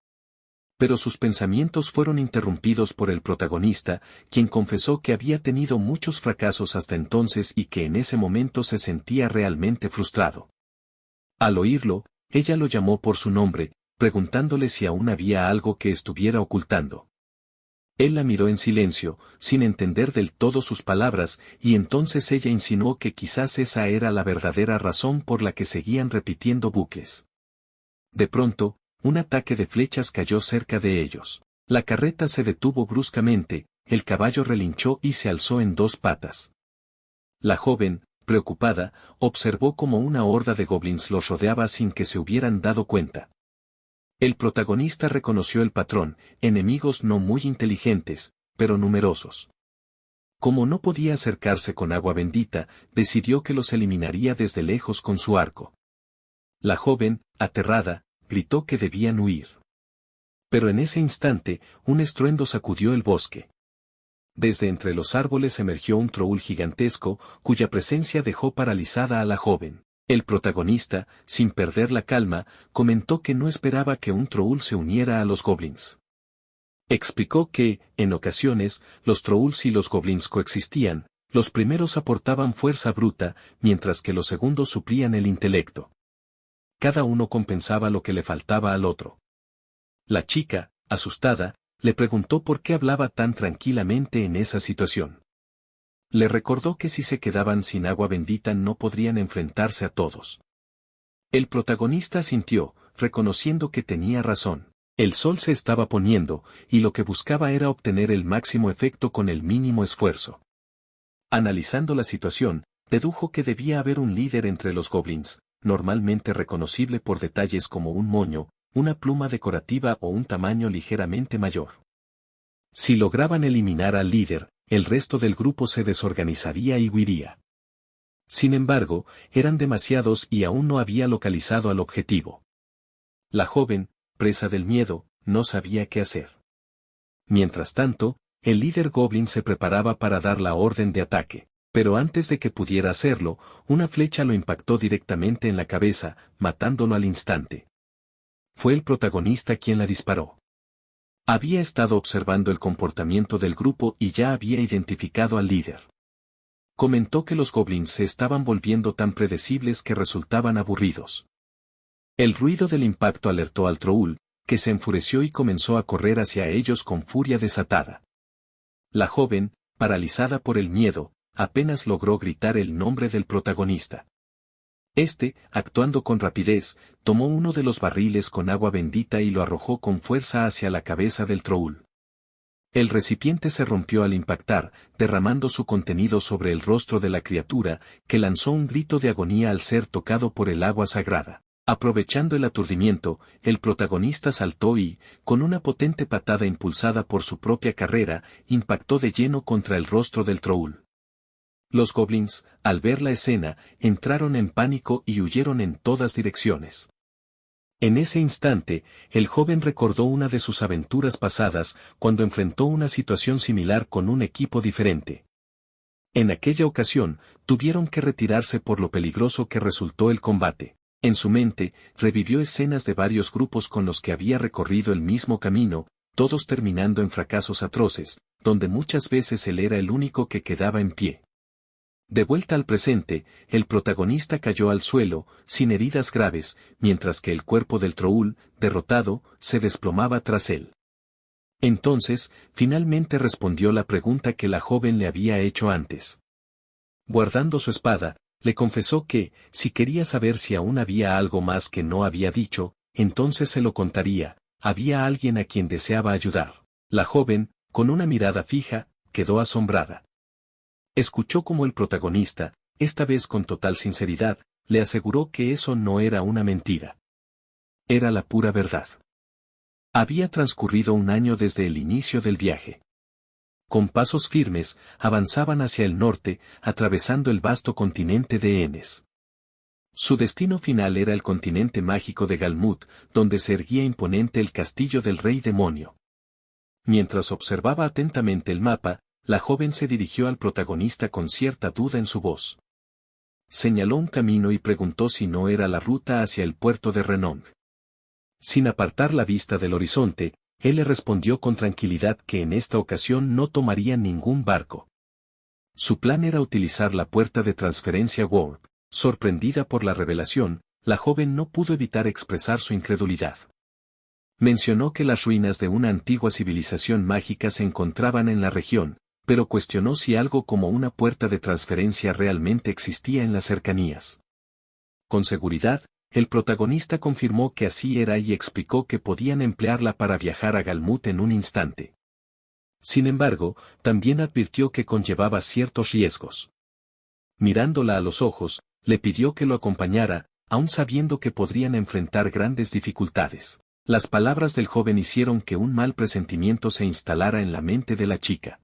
Pero sus pensamientos fueron interrumpidos por el protagonista, quien confesó que había tenido muchos fracasos hasta entonces y que en ese momento se sentía realmente frustrado. Al oírlo, ella lo llamó por su nombre, preguntándole si aún había algo que estuviera ocultando. Él la miró en silencio, sin entender del todo sus palabras, y entonces ella insinuó que quizás esa era la verdadera razón por la que seguían repitiendo bucles. De pronto, un ataque de flechas cayó cerca de ellos. La carreta se detuvo bruscamente, el caballo relinchó y se alzó en dos patas. La joven, preocupada, observó cómo una horda de goblins los rodeaba sin que se hubieran dado cuenta. El protagonista reconoció el patrón, enemigos no muy inteligentes, pero numerosos. Como no podía acercarse con agua bendita, decidió que los eliminaría desde lejos con su arco. La joven, aterrada, gritó que debían huir. Pero en ese instante, un estruendo sacudió el bosque. Desde entre los árboles emergió un troul gigantesco, cuya presencia dejó paralizada a la joven. El protagonista, sin perder la calma, comentó que no esperaba que un troul se uniera a los goblins. Explicó que, en ocasiones, los trolls y los goblins coexistían, los primeros aportaban fuerza bruta, mientras que los segundos suplían el intelecto. Cada uno compensaba lo que le faltaba al otro. La chica, asustada, le preguntó por qué hablaba tan tranquilamente en esa situación. Le recordó que si se quedaban sin agua bendita no podrían enfrentarse a todos. El protagonista asintió, reconociendo que tenía razón. El sol se estaba poniendo, y lo que buscaba era obtener el máximo efecto con el mínimo esfuerzo. Analizando la situación, dedujo que debía haber un líder entre los goblins, normalmente reconocible por detalles como un moño, una pluma decorativa o un tamaño ligeramente mayor. Si lograban eliminar al líder, el resto del grupo se desorganizaría y huiría. Sin embargo, eran demasiados y aún no había localizado al objetivo. La joven, presa del miedo, no sabía qué hacer. Mientras tanto, el líder goblin se preparaba para dar la orden de ataque, pero antes de que pudiera hacerlo, una flecha lo impactó directamente en la cabeza, matándolo al instante. Fue el protagonista quien la disparó. Había estado observando el comportamiento del grupo y ya había identificado al líder. Comentó que los goblins se estaban volviendo tan predecibles que resultaban aburridos. El ruido del impacto alertó al troul, que se enfureció y comenzó a correr hacia ellos con furia desatada. La joven, paralizada por el miedo, apenas logró gritar el nombre del protagonista. Este, actuando con rapidez, tomó uno de los barriles con agua bendita y lo arrojó con fuerza hacia la cabeza del troul. El recipiente se rompió al impactar, derramando su contenido sobre el rostro de la criatura, que lanzó un grito de agonía al ser tocado por el agua sagrada. Aprovechando el aturdimiento, el protagonista saltó y, con una potente patada impulsada por su propia carrera, impactó de lleno contra el rostro del troul. Los goblins, al ver la escena, entraron en pánico y huyeron en todas direcciones. En ese instante, el joven recordó una de sus aventuras pasadas, cuando enfrentó una situación similar con un equipo diferente. En aquella ocasión, tuvieron que retirarse por lo peligroso que resultó el combate. En su mente, revivió escenas de varios grupos con los que había recorrido el mismo camino, todos terminando en fracasos atroces, donde muchas veces él era el único que quedaba en pie. De vuelta al presente, el protagonista cayó al suelo, sin heridas graves, mientras que el cuerpo del troul, derrotado, se desplomaba tras él. Entonces, finalmente respondió la pregunta que la joven le había hecho antes. Guardando su espada, le confesó que, si quería saber si aún había algo más que no había dicho, entonces se lo contaría, había alguien a quien deseaba ayudar. La joven, con una mirada fija, quedó asombrada. Escuchó como el protagonista, esta vez con total sinceridad, le aseguró que eso no era una mentira. Era la pura verdad. Había transcurrido un año desde el inicio del viaje. Con pasos firmes, avanzaban hacia el norte, atravesando el vasto continente de Enes. Su destino final era el continente mágico de Galmut, donde se erguía imponente el castillo del rey demonio. Mientras observaba atentamente el mapa, la joven se dirigió al protagonista con cierta duda en su voz. Señaló un camino y preguntó si no era la ruta hacia el puerto de Renong. Sin apartar la vista del horizonte, él le respondió con tranquilidad que en esta ocasión no tomaría ningún barco. Su plan era utilizar la puerta de transferencia Warp. Sorprendida por la revelación, la joven no pudo evitar expresar su incredulidad. Mencionó que las ruinas de una antigua civilización mágica se encontraban en la región, pero cuestionó si algo como una puerta de transferencia realmente existía en las cercanías. Con seguridad, el protagonista confirmó que así era y explicó que podían emplearla para viajar a Galmut en un instante. Sin embargo, también advirtió que conllevaba ciertos riesgos. Mirándola a los ojos, le pidió que lo acompañara, aun sabiendo que podrían enfrentar grandes dificultades. Las palabras del joven hicieron que un mal presentimiento se instalara en la mente de la chica.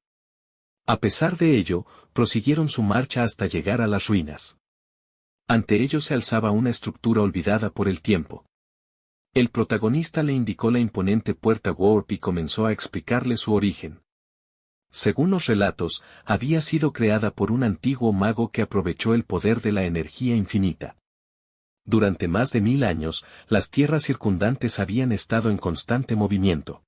A pesar de ello, prosiguieron su marcha hasta llegar a las ruinas. Ante ellos se alzaba una estructura olvidada por el tiempo. El protagonista le indicó la imponente puerta Warp y comenzó a explicarle su origen. Según los relatos, había sido creada por un antiguo mago que aprovechó el poder de la energía infinita. Durante más de 1000 años, las tierras circundantes habían estado en constante movimiento.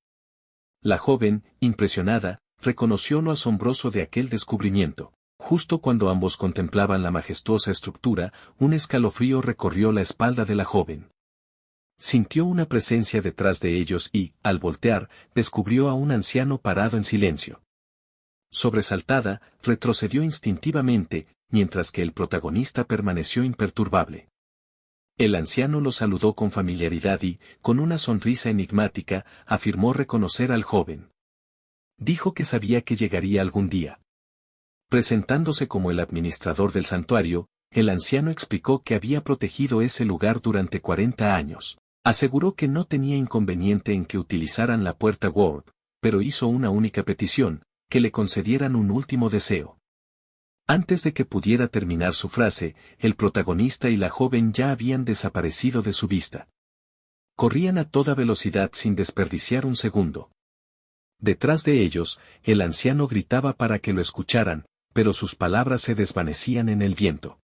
La joven, impresionada, reconoció lo asombroso de aquel descubrimiento. Justo cuando ambos contemplaban la majestuosa estructura, un escalofrío recorrió la espalda de la joven. Sintió una presencia detrás de ellos y, al voltear, descubrió a un anciano parado en silencio. Sobresaltada, retrocedió instintivamente, mientras que el protagonista permaneció imperturbable. El anciano lo saludó con familiaridad y, con una sonrisa enigmática, afirmó reconocer al joven. Dijo que sabía que llegaría algún día. Presentándose como el administrador del santuario, el anciano explicó que había protegido ese lugar durante 40 años. Aseguró que no tenía inconveniente en que utilizaran la puerta Warp, pero hizo una única petición, que le concedieran un último deseo. Antes de que pudiera terminar su frase, el protagonista y la joven ya habían desaparecido de su vista. Corrían a toda velocidad sin desperdiciar un segundo. Detrás de ellos, el anciano gritaba para que lo escucharan, pero sus palabras se desvanecían en el viento.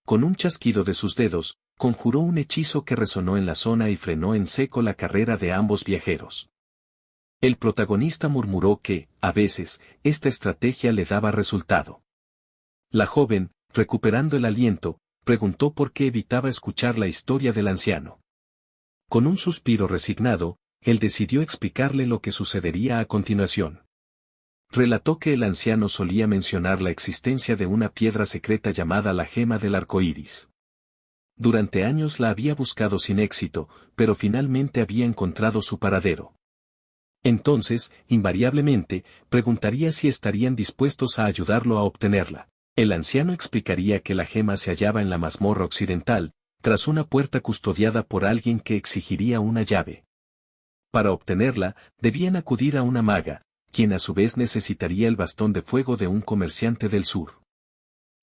Con un chasquido de sus dedos, conjuró un hechizo que resonó en la zona y frenó en seco la carrera de ambos viajeros. El protagonista murmuró que, a veces, esta estrategia le daba resultado. La joven, recuperando el aliento, preguntó por qué evitaba escuchar la historia del anciano. Con un suspiro resignado, él decidió explicarle lo que sucedería a continuación. Relató que el anciano solía mencionar la existencia de una piedra secreta llamada la gema del arco iris. Durante años la había buscado sin éxito, pero finalmente había encontrado su paradero. Entonces, invariablemente, preguntaría si estarían dispuestos a ayudarlo a obtenerla. El anciano explicaría que la gema se hallaba en la mazmorra occidental, tras una puerta custodiada por alguien que exigiría una llave. Para obtenerla, debían acudir a una maga, quien a su vez necesitaría el bastón de fuego de un comerciante del sur.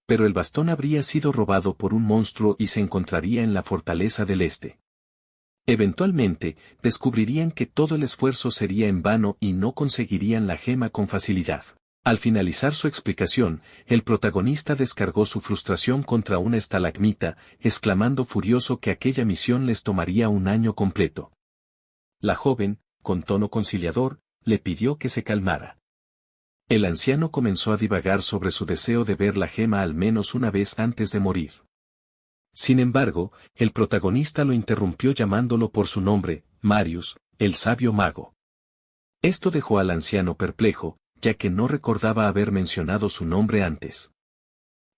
Pero el bastón habría sido robado por un monstruo y se encontraría en la fortaleza del este. Eventualmente, descubrirían que todo el esfuerzo sería en vano y no conseguirían la gema con facilidad. Al finalizar su explicación, el protagonista descargó su frustración contra una estalagmita, exclamando furioso que aquella misión les tomaría un año completo. La joven, con tono conciliador, le pidió que se calmara. El anciano comenzó a divagar sobre su deseo de ver la gema al menos una vez antes de morir. Sin embargo, el protagonista lo interrumpió llamándolo por su nombre, Marius, el sabio mago. Esto dejó al anciano perplejo, ya que no recordaba haber mencionado su nombre antes.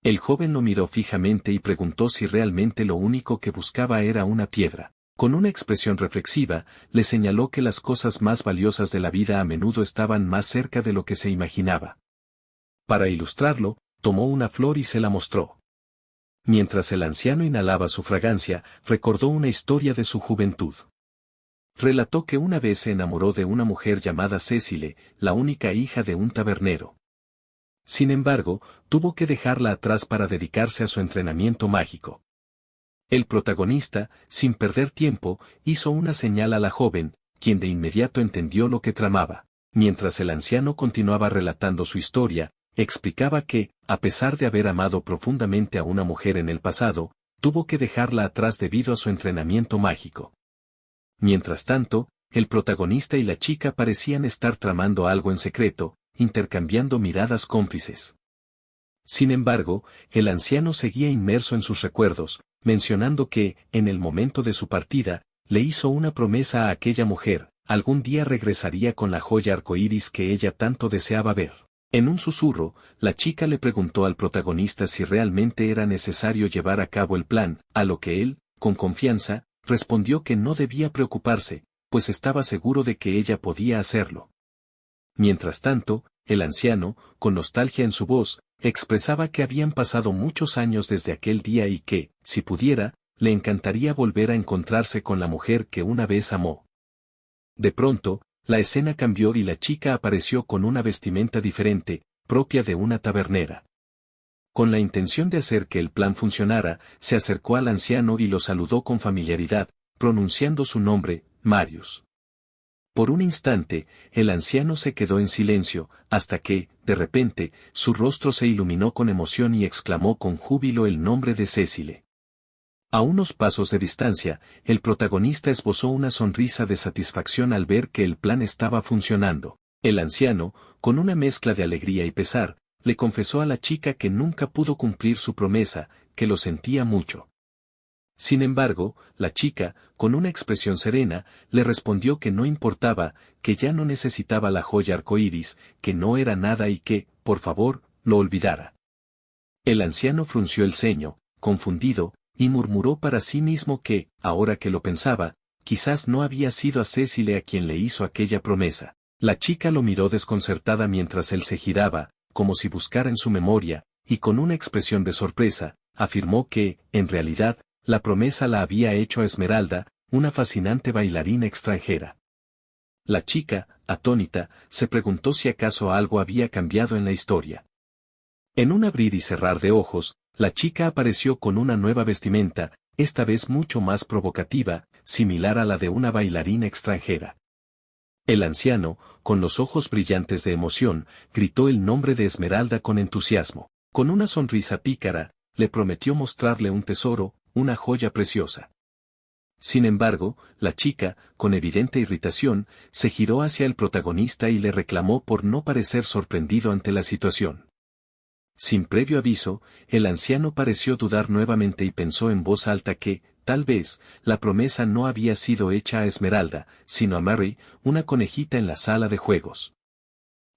El joven lo miró fijamente y preguntó si realmente lo único que buscaba era una piedra. Con una expresión reflexiva, le señaló que las cosas más valiosas de la vida a menudo estaban más cerca de lo que se imaginaba. Para ilustrarlo, tomó una flor y se la mostró. Mientras el anciano inhalaba su fragancia, recordó una historia de su juventud. Relató que una vez se enamoró de una mujer llamada Cécile, la única hija de un tabernero. Sin embargo, tuvo que dejarla atrás para dedicarse a su entrenamiento mágico. El protagonista, sin perder tiempo, hizo una señal a la joven, quien de inmediato entendió lo que tramaba. Mientras el anciano continuaba relatando su historia, explicaba que, a pesar de haber amado profundamente a una mujer en el pasado, tuvo que dejarla atrás debido a su entrenamiento mágico. Mientras tanto, el protagonista y la chica parecían estar tramando algo en secreto, intercambiando miradas cómplices. Sin embargo, el anciano seguía inmerso en sus recuerdos, mencionando que, en el momento de su partida, le hizo una promesa a aquella mujer, algún día regresaría con la joya arcoíris que ella tanto deseaba ver. En un susurro, la chica le preguntó al protagonista si realmente era necesario llevar a cabo el plan, a lo que él, con confianza, respondió que no debía preocuparse, pues estaba seguro de que ella podía hacerlo. Mientras tanto, el anciano, con nostalgia en su voz, expresaba que habían pasado muchos años desde aquel día y que, si pudiera, le encantaría volver a encontrarse con la mujer que una vez amó. De pronto, la escena cambió y la chica apareció con una vestimenta diferente, propia de una tabernera. Con la intención de hacer que el plan funcionara, se acercó al anciano y lo saludó con familiaridad, pronunciando su nombre, Marius. Por un instante, el anciano se quedó en silencio, hasta que, de repente, su rostro se iluminó con emoción y exclamó con júbilo el nombre de Cécile. A unos pasos de distancia, el protagonista esbozó una sonrisa de satisfacción al ver que el plan estaba funcionando. El anciano, con una mezcla de alegría y pesar, le confesó a la chica que nunca pudo cumplir su promesa, que lo sentía mucho. Sin embargo, la chica, con una expresión serena, le respondió que no importaba, que ya no necesitaba la joya arcoíris, que no era nada y que, por favor, lo olvidara. El anciano frunció el ceño, confundido, y murmuró para sí mismo que, ahora que lo pensaba, quizás no había sido a Cécile a quien le hizo aquella promesa. La chica lo miró desconcertada mientras él se giraba, como si buscara en su memoria, y con una expresión de sorpresa, afirmó que, en realidad, la promesa la había hecho a Esmeralda, una fascinante bailarina extranjera. La chica, atónita, se preguntó si acaso algo había cambiado en la historia. En un abrir y cerrar de ojos, la chica apareció con una nueva vestimenta, esta vez mucho más provocativa, similar a la de una bailarina extranjera. El anciano, con los ojos brillantes de emoción, gritó el nombre de Esmeralda con entusiasmo. Con una sonrisa pícara, le prometió mostrarle un tesoro, una joya preciosa. Sin embargo, la chica, con evidente irritación, se giró hacia el protagonista y le reclamó por no parecer sorprendido ante la situación. Sin previo aviso, el anciano pareció dudar nuevamente y pensó en voz alta que, tal vez, la promesa no había sido hecha a Esmeralda, sino a Mary, una conejita en la sala de juegos.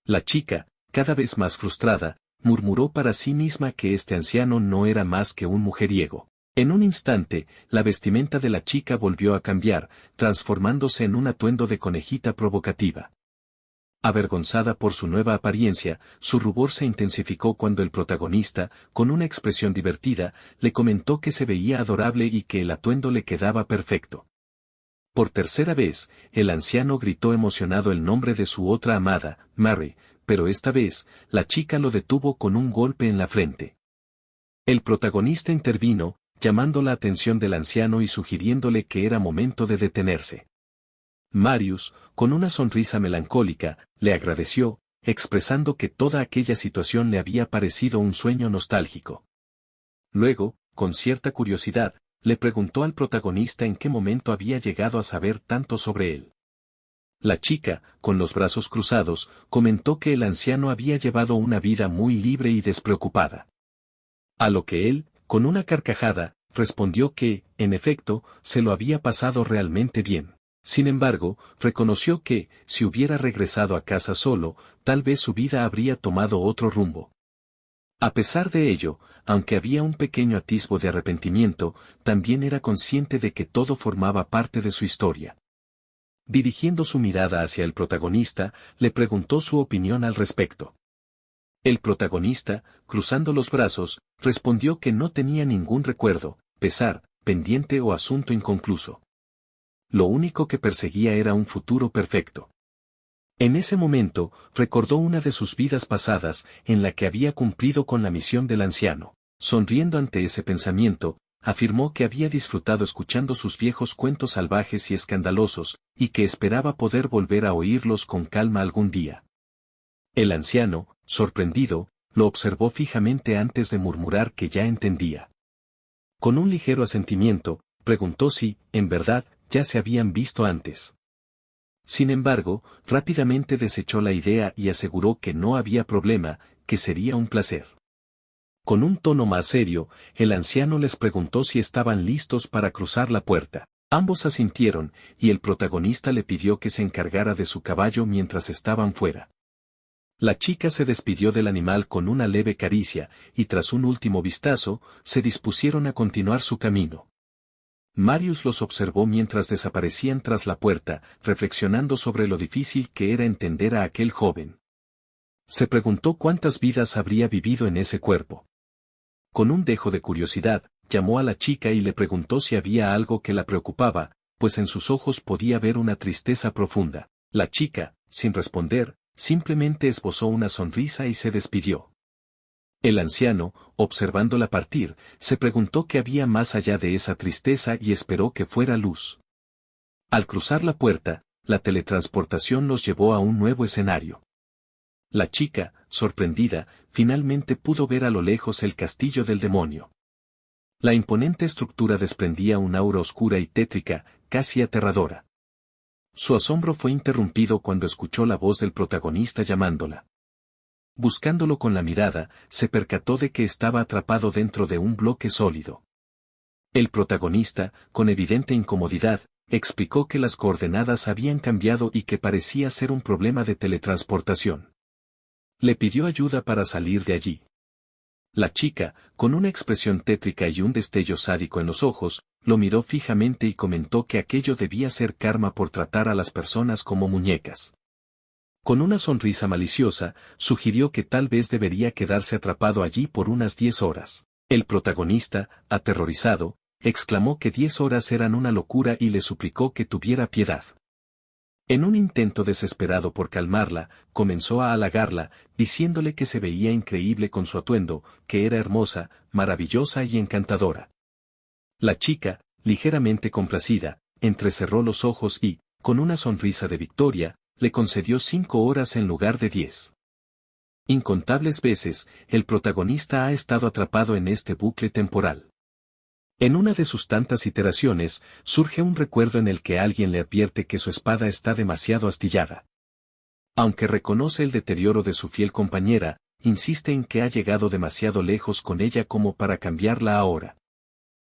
La chica, cada vez más frustrada, murmuró para sí misma que este anciano no era más que un mujeriego. En un instante, la vestimenta de la chica volvió a cambiar, transformándose en un atuendo de conejita provocativa. Avergonzada por su nueva apariencia, su rubor se intensificó cuando el protagonista, con una expresión divertida, le comentó que se veía adorable y que el atuendo le quedaba perfecto. Por tercera vez, el anciano gritó emocionado el nombre de su otra amada, Mary, pero esta vez, la chica lo detuvo con un golpe en la frente. El protagonista intervino, llamando la atención del anciano y sugiriéndole que era momento de detenerse. Marius, con una sonrisa melancólica, le agradeció, expresando que toda aquella situación le había parecido un sueño nostálgico. Luego, con cierta curiosidad, le preguntó al protagonista en qué momento había llegado a saber tanto sobre él. La chica, con los brazos cruzados, comentó que el anciano había llevado una vida muy libre y despreocupada. A lo que él, con una carcajada, respondió que, en efecto, se lo había pasado realmente bien. Sin embargo, reconoció que, si hubiera regresado a casa solo, tal vez su vida habría tomado otro rumbo. A pesar de ello, aunque había un pequeño atisbo de arrepentimiento, también era consciente de que todo formaba parte de su historia. Dirigiendo su mirada hacia el protagonista, le preguntó su opinión al respecto. El protagonista, cruzando los brazos, respondió que no tenía ningún recuerdo, pesar, pendiente o asunto inconcluso. Lo único que perseguía era un futuro perfecto. En ese momento, recordó una de sus vidas pasadas, en la que había cumplido con la misión del anciano. Sonriendo ante ese pensamiento, afirmó que había disfrutado escuchando sus viejos cuentos salvajes y escandalosos, y que esperaba poder volver a oírlos con calma algún día. El anciano, sorprendido, lo observó fijamente antes de murmurar que ya entendía. Con un ligero asentimiento, preguntó si, en verdad, ya se habían visto antes. Sin embargo, rápidamente desechó la idea y aseguró que no había problema, que sería un placer. Con un tono más serio, el anciano les preguntó si estaban listos para cruzar la puerta. Ambos asintieron, y el protagonista le pidió que se encargara de su caballo mientras estaban fuera. La chica se despidió del animal con una leve caricia, y tras un último vistazo, se dispusieron a continuar su camino. Marius los observó mientras desaparecían tras la puerta, reflexionando sobre lo difícil que era entender a aquel joven. Se preguntó cuántas vidas habría vivido en ese cuerpo. Con un dejo de curiosidad, llamó a la chica y le preguntó si había algo que la preocupaba, pues en sus ojos podía ver una tristeza profunda. La chica, sin responder, simplemente esbozó una sonrisa y se despidió. El anciano, observándola partir, se preguntó qué había más allá de esa tristeza y esperó que fuera luz. Al cruzar la puerta, la teletransportación los llevó a un nuevo escenario. La chica, sorprendida, finalmente pudo ver a lo lejos el castillo del demonio. La imponente estructura desprendía un aura oscura y tétrica, casi aterradora. Su asombro fue interrumpido cuando escuchó la voz del protagonista llamándola. Buscándolo con la mirada, se percató de que estaba atrapado dentro de un bloque sólido. El protagonista, con evidente incomodidad, explicó que las coordenadas habían cambiado y que parecía ser un problema de teletransportación. Le pidió ayuda para salir de allí. La chica, con una expresión tétrica y un destello sádico en los ojos, lo miró fijamente y comentó que aquello debía ser karma por tratar a las personas como muñecas. Con una sonrisa maliciosa, sugirió que tal vez debería quedarse atrapado allí por unas 10 horas. El protagonista, aterrorizado, exclamó que 10 horas eran una locura y le suplicó que tuviera piedad. En un intento desesperado por calmarla, comenzó a halagarla, diciéndole que se veía increíble con su atuendo, que era hermosa, maravillosa y encantadora. La chica, ligeramente complacida, entrecerró los ojos y, con una sonrisa de victoria, le concedió 5 horas en lugar de 10. Incontables veces, el protagonista ha estado atrapado en este bucle temporal. En una de sus tantas iteraciones, surge un recuerdo en el que alguien le advierte que su espada está demasiado astillada. Aunque reconoce el deterioro de su fiel compañera, insiste en que ha llegado demasiado lejos con ella como para cambiarla ahora.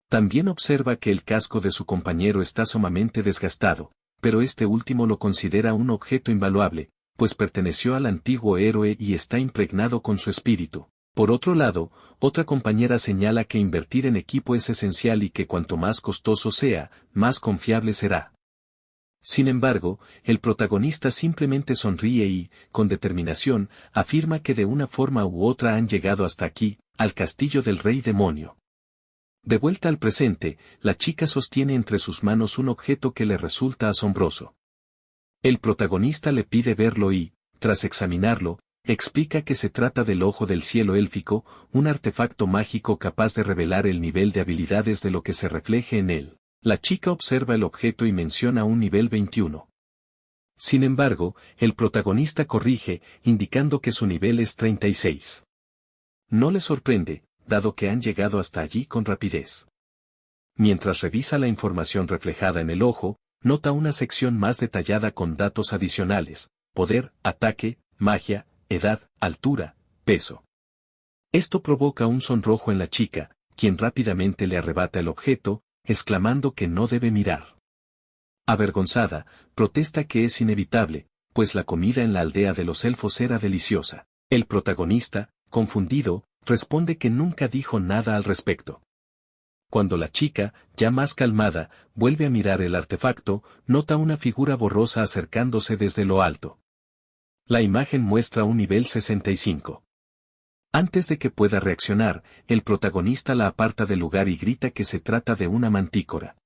También observa que el casco de su compañero está sumamente desgastado, pero este último lo considera un objeto invaluable, pues perteneció al antiguo héroe y está impregnado con su espíritu. Por otro lado, otra compañera señala que invertir en equipo es esencial y que cuanto más costoso sea, más confiable será. Sin embargo, el protagonista simplemente sonríe y, con determinación, afirma que de una forma u otra han llegado hasta aquí, al castillo del rey demonio. De vuelta al presente, la chica sostiene entre sus manos un objeto que le resulta asombroso. El protagonista le pide verlo y, tras examinarlo, explica que se trata del ojo del cielo élfico, un artefacto mágico capaz de revelar el nivel de habilidades de lo que se refleje en él. La chica observa el objeto y menciona un nivel 21. Sin embargo, el protagonista corrige, indicando que su nivel es 36. No le sorprende, dado que han llegado hasta allí con rapidez. Mientras revisa la información reflejada en el ojo, nota una sección más detallada con datos adicionales: poder, ataque, magia, edad, altura, peso. Esto provoca un sonrojo en la chica, quien rápidamente le arrebata el objeto, exclamando que no debe mirar. Avergonzada, protesta que es inevitable, pues la comida en la aldea de los elfos era deliciosa. El protagonista, confundido, responde que nunca dijo nada al respecto. Cuando la chica, ya más calmada, vuelve a mirar el artefacto, nota una figura borrosa acercándose desde lo alto. La imagen muestra un nivel 65. Antes de que pueda reaccionar, el protagonista la aparta del lugar y grita que se trata de una mantícora.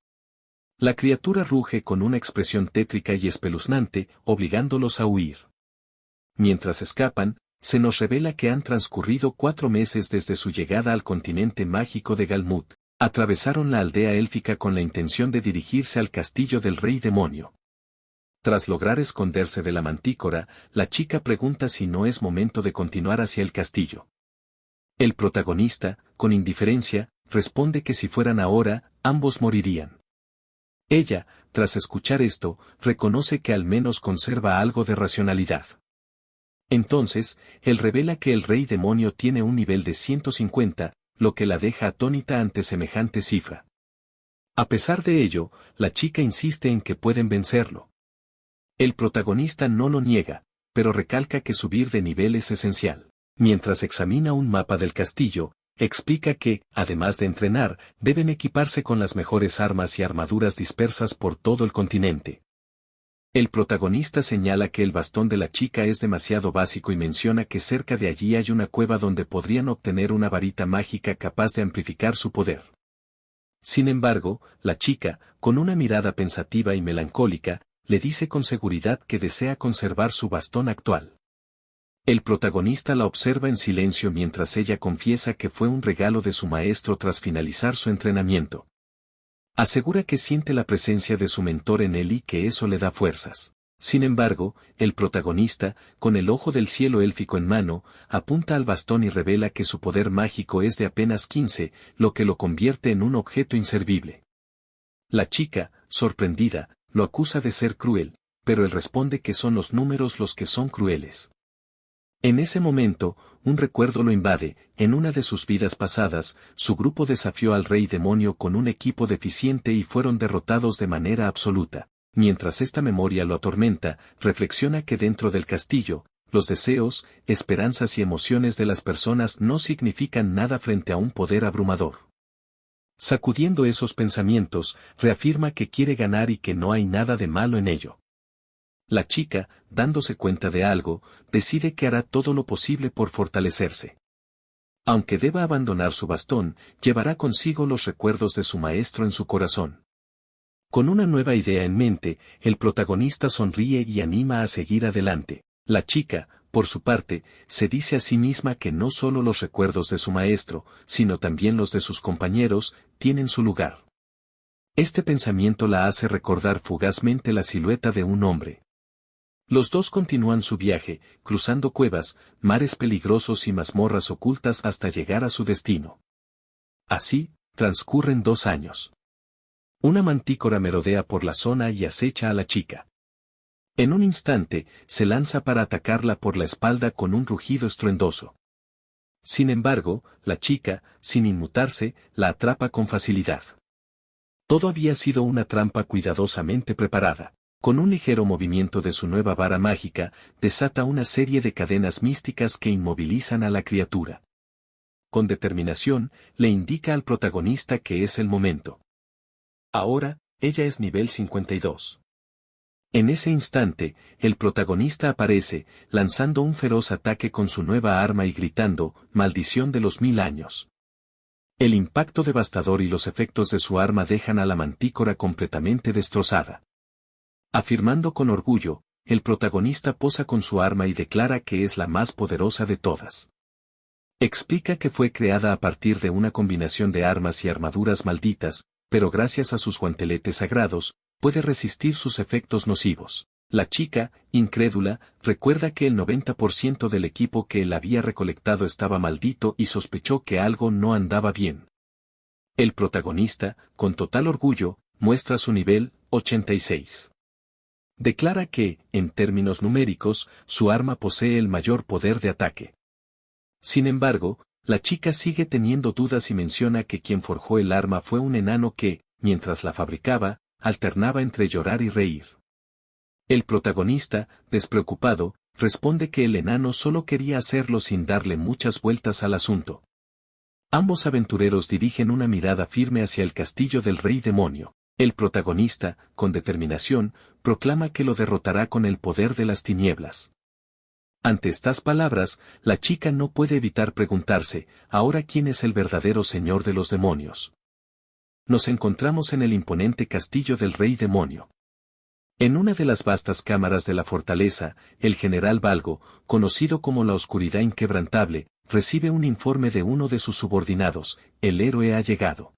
La criatura ruge con una expresión tétrica y espeluznante, obligándolos a huir. Mientras escapan, se nos revela que han transcurrido 4 meses desde su llegada al continente mágico de Galmut. Atravesaron la aldea élfica con la intención de dirigirse al castillo del rey demonio. Tras lograr esconderse de la mantícora, la chica pregunta si no es momento de continuar hacia el castillo. El protagonista, con indiferencia, responde que si fueran ahora, ambos morirían. Ella, tras escuchar esto, reconoce que al menos conserva algo de racionalidad. Entonces, él revela que el rey demonio tiene un nivel de 150, lo que la deja atónita ante semejante cifra. A pesar de ello, la chica insiste en que pueden vencerlo. El protagonista no lo niega, pero recalca que subir de nivel es esencial. Mientras examina un mapa del castillo, explica que, además de entrenar, deben equiparse con las mejores armas y armaduras dispersas por todo el continente. El protagonista señala que el bastón de la chica es demasiado básico y menciona que cerca de allí hay una cueva donde podrían obtener una varita mágica capaz de amplificar su poder. Sin embargo, la chica, con una mirada pensativa y melancólica, le dice con seguridad que desea conservar su bastón actual. El protagonista la observa en silencio mientras ella confiesa que fue un regalo de su maestro tras finalizar su entrenamiento. Asegura que siente la presencia de su mentor en él y que eso le da fuerzas. Sin embargo, el protagonista, con el ojo del cielo élfico en mano, apunta al bastón y revela que su poder mágico es de apenas 15, lo que lo convierte en un objeto inservible. La chica, sorprendida, lo acusa de ser cruel, pero él responde que son los números los que son crueles. En ese momento, un recuerdo lo invade. En una de sus vidas pasadas, su grupo desafió al rey demonio con un equipo deficiente y fueron derrotados de manera absoluta. Mientras esta memoria lo atormenta, reflexiona que dentro del castillo, los deseos, esperanzas y emociones de las personas no significan nada frente a un poder abrumador. Sacudiendo esos pensamientos, reafirma que quiere ganar y que no hay nada de malo en ello. La chica, dándose cuenta de algo, decide que hará todo lo posible por fortalecerse. Aunque deba abandonar su bastón, llevará consigo los recuerdos de su maestro en su corazón. Con una nueva idea en mente, el protagonista sonríe y anima a seguir adelante. La chica, por su parte, se dice a sí misma que no solo los recuerdos de su maestro, sino también los de sus compañeros, tienen su lugar. Este pensamiento la hace recordar fugazmente la silueta de un hombre. Los dos continúan su viaje, cruzando cuevas, mares peligrosos y mazmorras ocultas hasta llegar a su destino. Así, transcurren 2 años. Una mantícora merodea por la zona y acecha a la chica. En un instante, se lanza para atacarla por la espalda con un rugido estruendoso. Sin embargo, la chica, sin inmutarse, la atrapa con facilidad. Todo había sido una trampa cuidadosamente preparada. Con un ligero movimiento de su nueva vara mágica, desata una serie de cadenas místicas que inmovilizan a la criatura. Con determinación, le indica al protagonista que es el momento. Ahora, ella es nivel 52. En ese instante, el protagonista aparece, lanzando un feroz ataque con su nueva arma y gritando, «Maldición de los 1000 años». El impacto devastador y los efectos de su arma dejan a la mantícora completamente destrozada. Afirmando con orgullo, el protagonista posa con su arma y declara que es la más poderosa de todas. Explica que fue creada a partir de una combinación de armas y armaduras malditas, pero gracias a sus guanteletes sagrados, puede resistir sus efectos nocivos. La chica, incrédula, recuerda que el 90% del equipo que él había recolectado estaba maldito y sospechó que algo no andaba bien. El protagonista, con total orgullo, muestra su nivel, 86. Declara que, en términos numéricos, su arma posee el mayor poder de ataque. Sin embargo, la chica sigue teniendo dudas y menciona que quien forjó el arma fue un enano que, mientras la fabricaba, alternaba entre llorar y reír. El protagonista, despreocupado, responde que el enano solo quería hacerlo sin darle muchas vueltas al asunto. Ambos aventureros dirigen una mirada firme hacia el castillo del rey demonio. El protagonista, con determinación, proclama que lo derrotará con el poder de las tinieblas. Ante estas palabras, la chica no puede evitar preguntarse, ¿ahora quién es el verdadero señor de los demonios? Nos encontramos en el imponente castillo del rey demonio. En una de las vastas cámaras de la fortaleza, el general Valgo, conocido como la Oscuridad Inquebrantable, recibe un informe de uno de sus subordinados, el héroe ha llegado.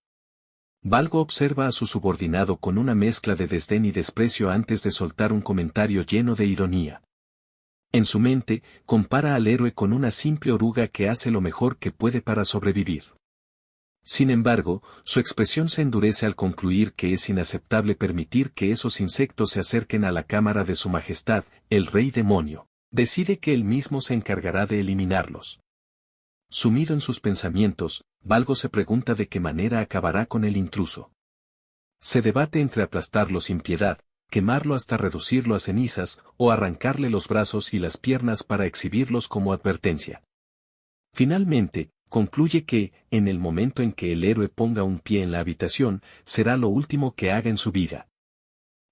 Valgo observa a su subordinado con una mezcla de desdén y desprecio antes de soltar un comentario lleno de ironía. En su mente, compara al héroe con una simple oruga que hace lo mejor que puede para sobrevivir. Sin embargo, su expresión se endurece al concluir que es inaceptable permitir que esos insectos se acerquen a la cámara de su majestad, el rey demonio. Decide que él mismo se encargará de eliminarlos. Sumido en sus pensamientos, Valgo se pregunta de qué manera acabará con el intruso. Se debate entre aplastarlo sin piedad, quemarlo hasta reducirlo a cenizas, o arrancarle los brazos y las piernas para exhibirlos como advertencia. Finalmente, concluye que, en el momento en que el héroe ponga un pie en la habitación, será lo último que haga en su vida.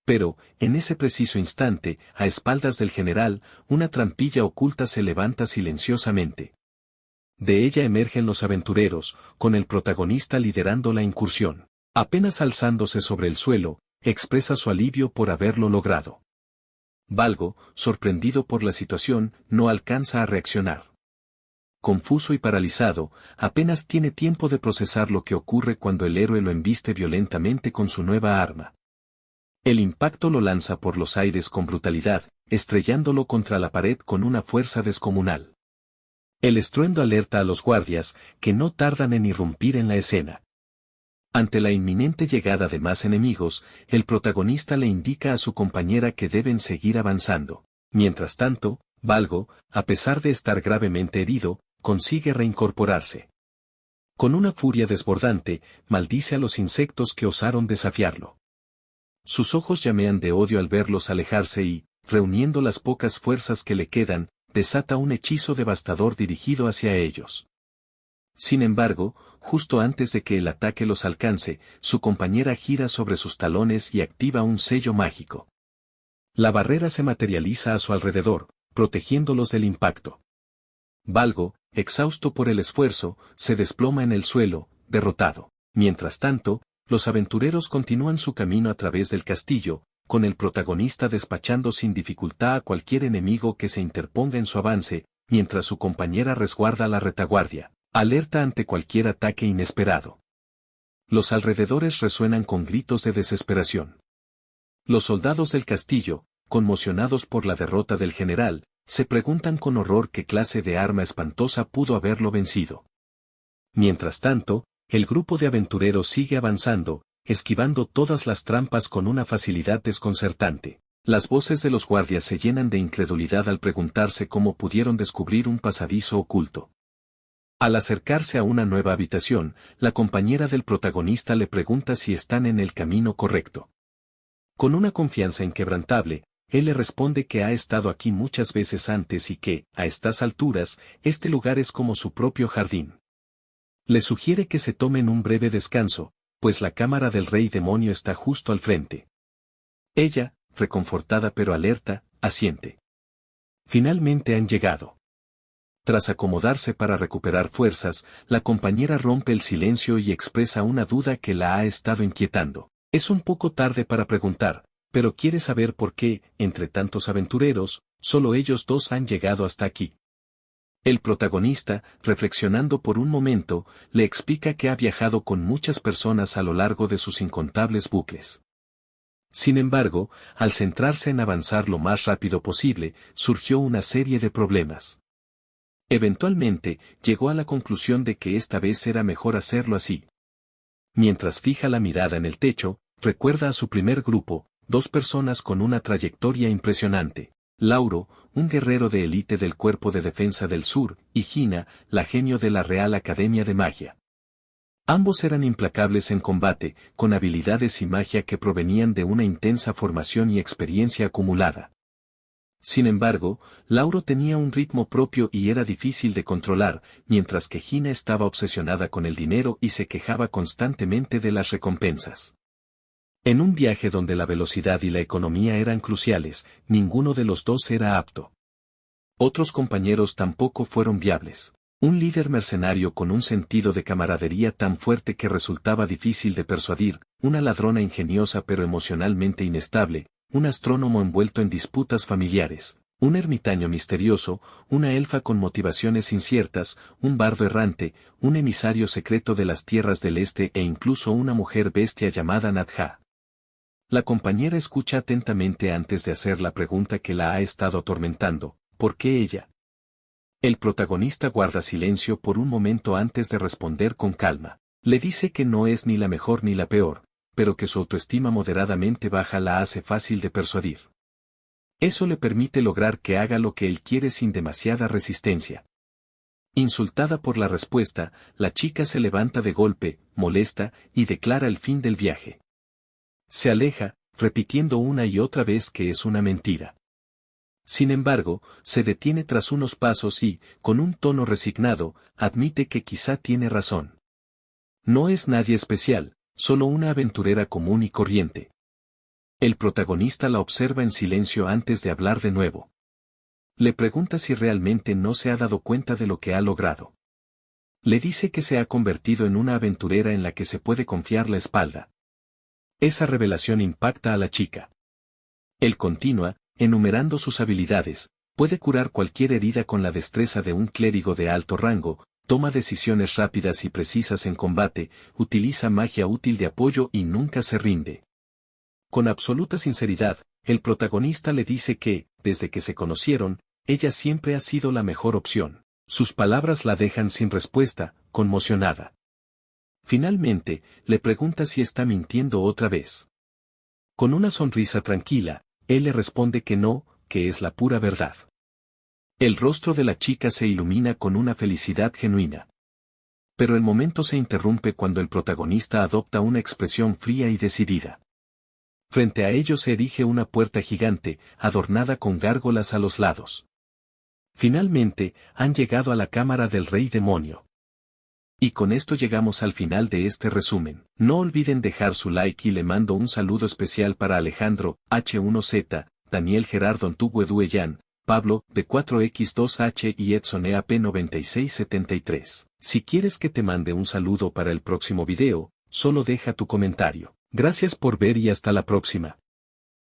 Pero, en ese preciso instante, a espaldas del general, una trampilla oculta se levanta silenciosamente. De ella emergen los aventureros, con el protagonista liderando la incursión. Apenas alzándose sobre el suelo, expresa su alivio por haberlo logrado. Valgo, sorprendido por la situación, no alcanza a reaccionar. Confuso y paralizado, apenas tiene tiempo de procesar lo que ocurre cuando el héroe lo embiste violentamente con su nueva arma. El impacto lo lanza por los aires con brutalidad, estrellándolo contra la pared con una fuerza descomunal. El estruendo alerta a los guardias, que no tardan en irrumpir en la escena. Ante la inminente llegada de más enemigos, el protagonista le indica a su compañera que deben seguir avanzando. Mientras tanto, Valgo, a pesar de estar gravemente herido, consigue reincorporarse. Con una furia desbordante, maldice a los insectos que osaron desafiarlo. Sus ojos llamean de odio al verlos alejarse y, reuniendo las pocas fuerzas que le quedan, desata un hechizo devastador dirigido hacia ellos. Sin embargo, justo antes de que el ataque los alcance, su compañera gira sobre sus talones y activa un sello mágico. La barrera se materializa a su alrededor, protegiéndolos del impacto. Valgo, exhausto por el esfuerzo, se desploma en el suelo, derrotado. Mientras tanto, los aventureros continúan su camino a través del castillo, con el protagonista despachando sin dificultad a cualquier enemigo que se interponga en su avance, mientras su compañera resguarda la retaguardia, alerta ante cualquier ataque inesperado. Los alrededores resuenan con gritos de desesperación. Los soldados del castillo, conmocionados por la derrota del general, se preguntan con horror qué clase de arma espantosa pudo haberlo vencido. Mientras tanto, el grupo de aventureros sigue avanzando, esquivando todas las trampas con una facilidad desconcertante. Las voces de los guardias se llenan de incredulidad al preguntarse cómo pudieron descubrir un pasadizo oculto. Al acercarse a una nueva habitación, la compañera del protagonista le pregunta si están en el camino correcto. Con una confianza inquebrantable, él le responde que ha estado aquí muchas veces antes y que, a estas alturas, este lugar es como su propio jardín. Le sugiere que se tomen un breve descanso, pues la cámara del rey demonio está justo al frente. Ella, reconfortada pero alerta, asiente. Finalmente han llegado. Tras acomodarse para recuperar fuerzas, la compañera rompe el silencio y expresa una duda que la ha estado inquietando. Es un poco tarde para preguntar, pero quiere saber por qué, entre tantos aventureros, solo ellos dos han llegado hasta aquí. El protagonista, reflexionando por un momento, le explica que ha viajado con muchas personas a lo largo de sus incontables bucles. Sin embargo, al centrarse en avanzar lo más rápido posible, surgió una serie de problemas. Eventualmente, llegó a la conclusión de que esta vez era mejor hacerlo así. Mientras fija la mirada en el techo, recuerda a su primer grupo, dos personas con una trayectoria impresionante. Lauro, un guerrero de élite del Cuerpo de Defensa del Sur, y Gina, la genio de la Real Academia de Magia. Ambos eran implacables en combate, con habilidades y magia que provenían de una intensa formación y experiencia acumulada. Sin embargo, Lauro tenía un ritmo propio y era difícil de controlar, mientras que Gina estaba obsesionada con el dinero y se quejaba constantemente de las recompensas. En un viaje donde la velocidad y la economía eran cruciales, ninguno de los dos era apto. Otros compañeros tampoco fueron viables. Un líder mercenario con un sentido de camaradería tan fuerte que resultaba difícil de persuadir, una ladrona ingeniosa pero emocionalmente inestable, un astrónomo envuelto en disputas familiares, un ermitaño misterioso, una elfa con motivaciones inciertas, un bardo errante, un emisario secreto de las tierras del este e incluso una mujer bestia llamada Nadja. La compañera escucha atentamente antes de hacer la pregunta que la ha estado atormentando, ¿por qué ella? El protagonista guarda silencio por un momento antes de responder con calma. Le dice que no es ni la mejor ni la peor, pero que su autoestima moderadamente baja la hace fácil de persuadir. Eso le permite lograr que haga lo que él quiere sin demasiada resistencia. Insultada por la respuesta, la chica se levanta de golpe, molesta, y declara el fin del viaje. Se aleja, repitiendo una y otra vez que es una mentira. Sin embargo, se detiene tras unos pasos y, con un tono resignado, admite que quizá tiene razón. No es nadie especial, solo una aventurera común y corriente. El protagonista la observa en silencio antes de hablar de nuevo. Le pregunta si realmente no se ha dado cuenta de lo que ha logrado. Le dice que se ha convertido en una aventurera en la que se puede confiar la espalda. Esa revelación impacta a la chica. Él continúa, enumerando sus habilidades, puede curar cualquier herida con la destreza de un clérigo de alto rango, toma decisiones rápidas y precisas en combate, utiliza magia útil de apoyo y nunca se rinde. Con absoluta sinceridad, el protagonista le dice que, desde que se conocieron, ella siempre ha sido la mejor opción. Sus palabras la dejan sin respuesta, conmocionada. Finalmente, le pregunta si está mintiendo otra vez. Con una sonrisa tranquila, él le responde que no, que es la pura verdad. El rostro de la chica se ilumina con una felicidad genuina. Pero el momento se interrumpe cuando el protagonista adopta una expresión fría y decidida. Frente a ellos se erige una puerta gigante, adornada con gárgolas a los lados. Finalmente, han llegado a la cámara del Rey Demonio. Y con esto llegamos al final de este resumen. No olviden dejar su like y le mando un saludo especial para Alejandro, H1Z, Daniel Gerardo Antugueduellán, Pablo, de 4X2H y Edson EAP9673. Si quieres que te mande un saludo para el próximo video, solo deja tu comentario. Gracias por ver y hasta la próxima.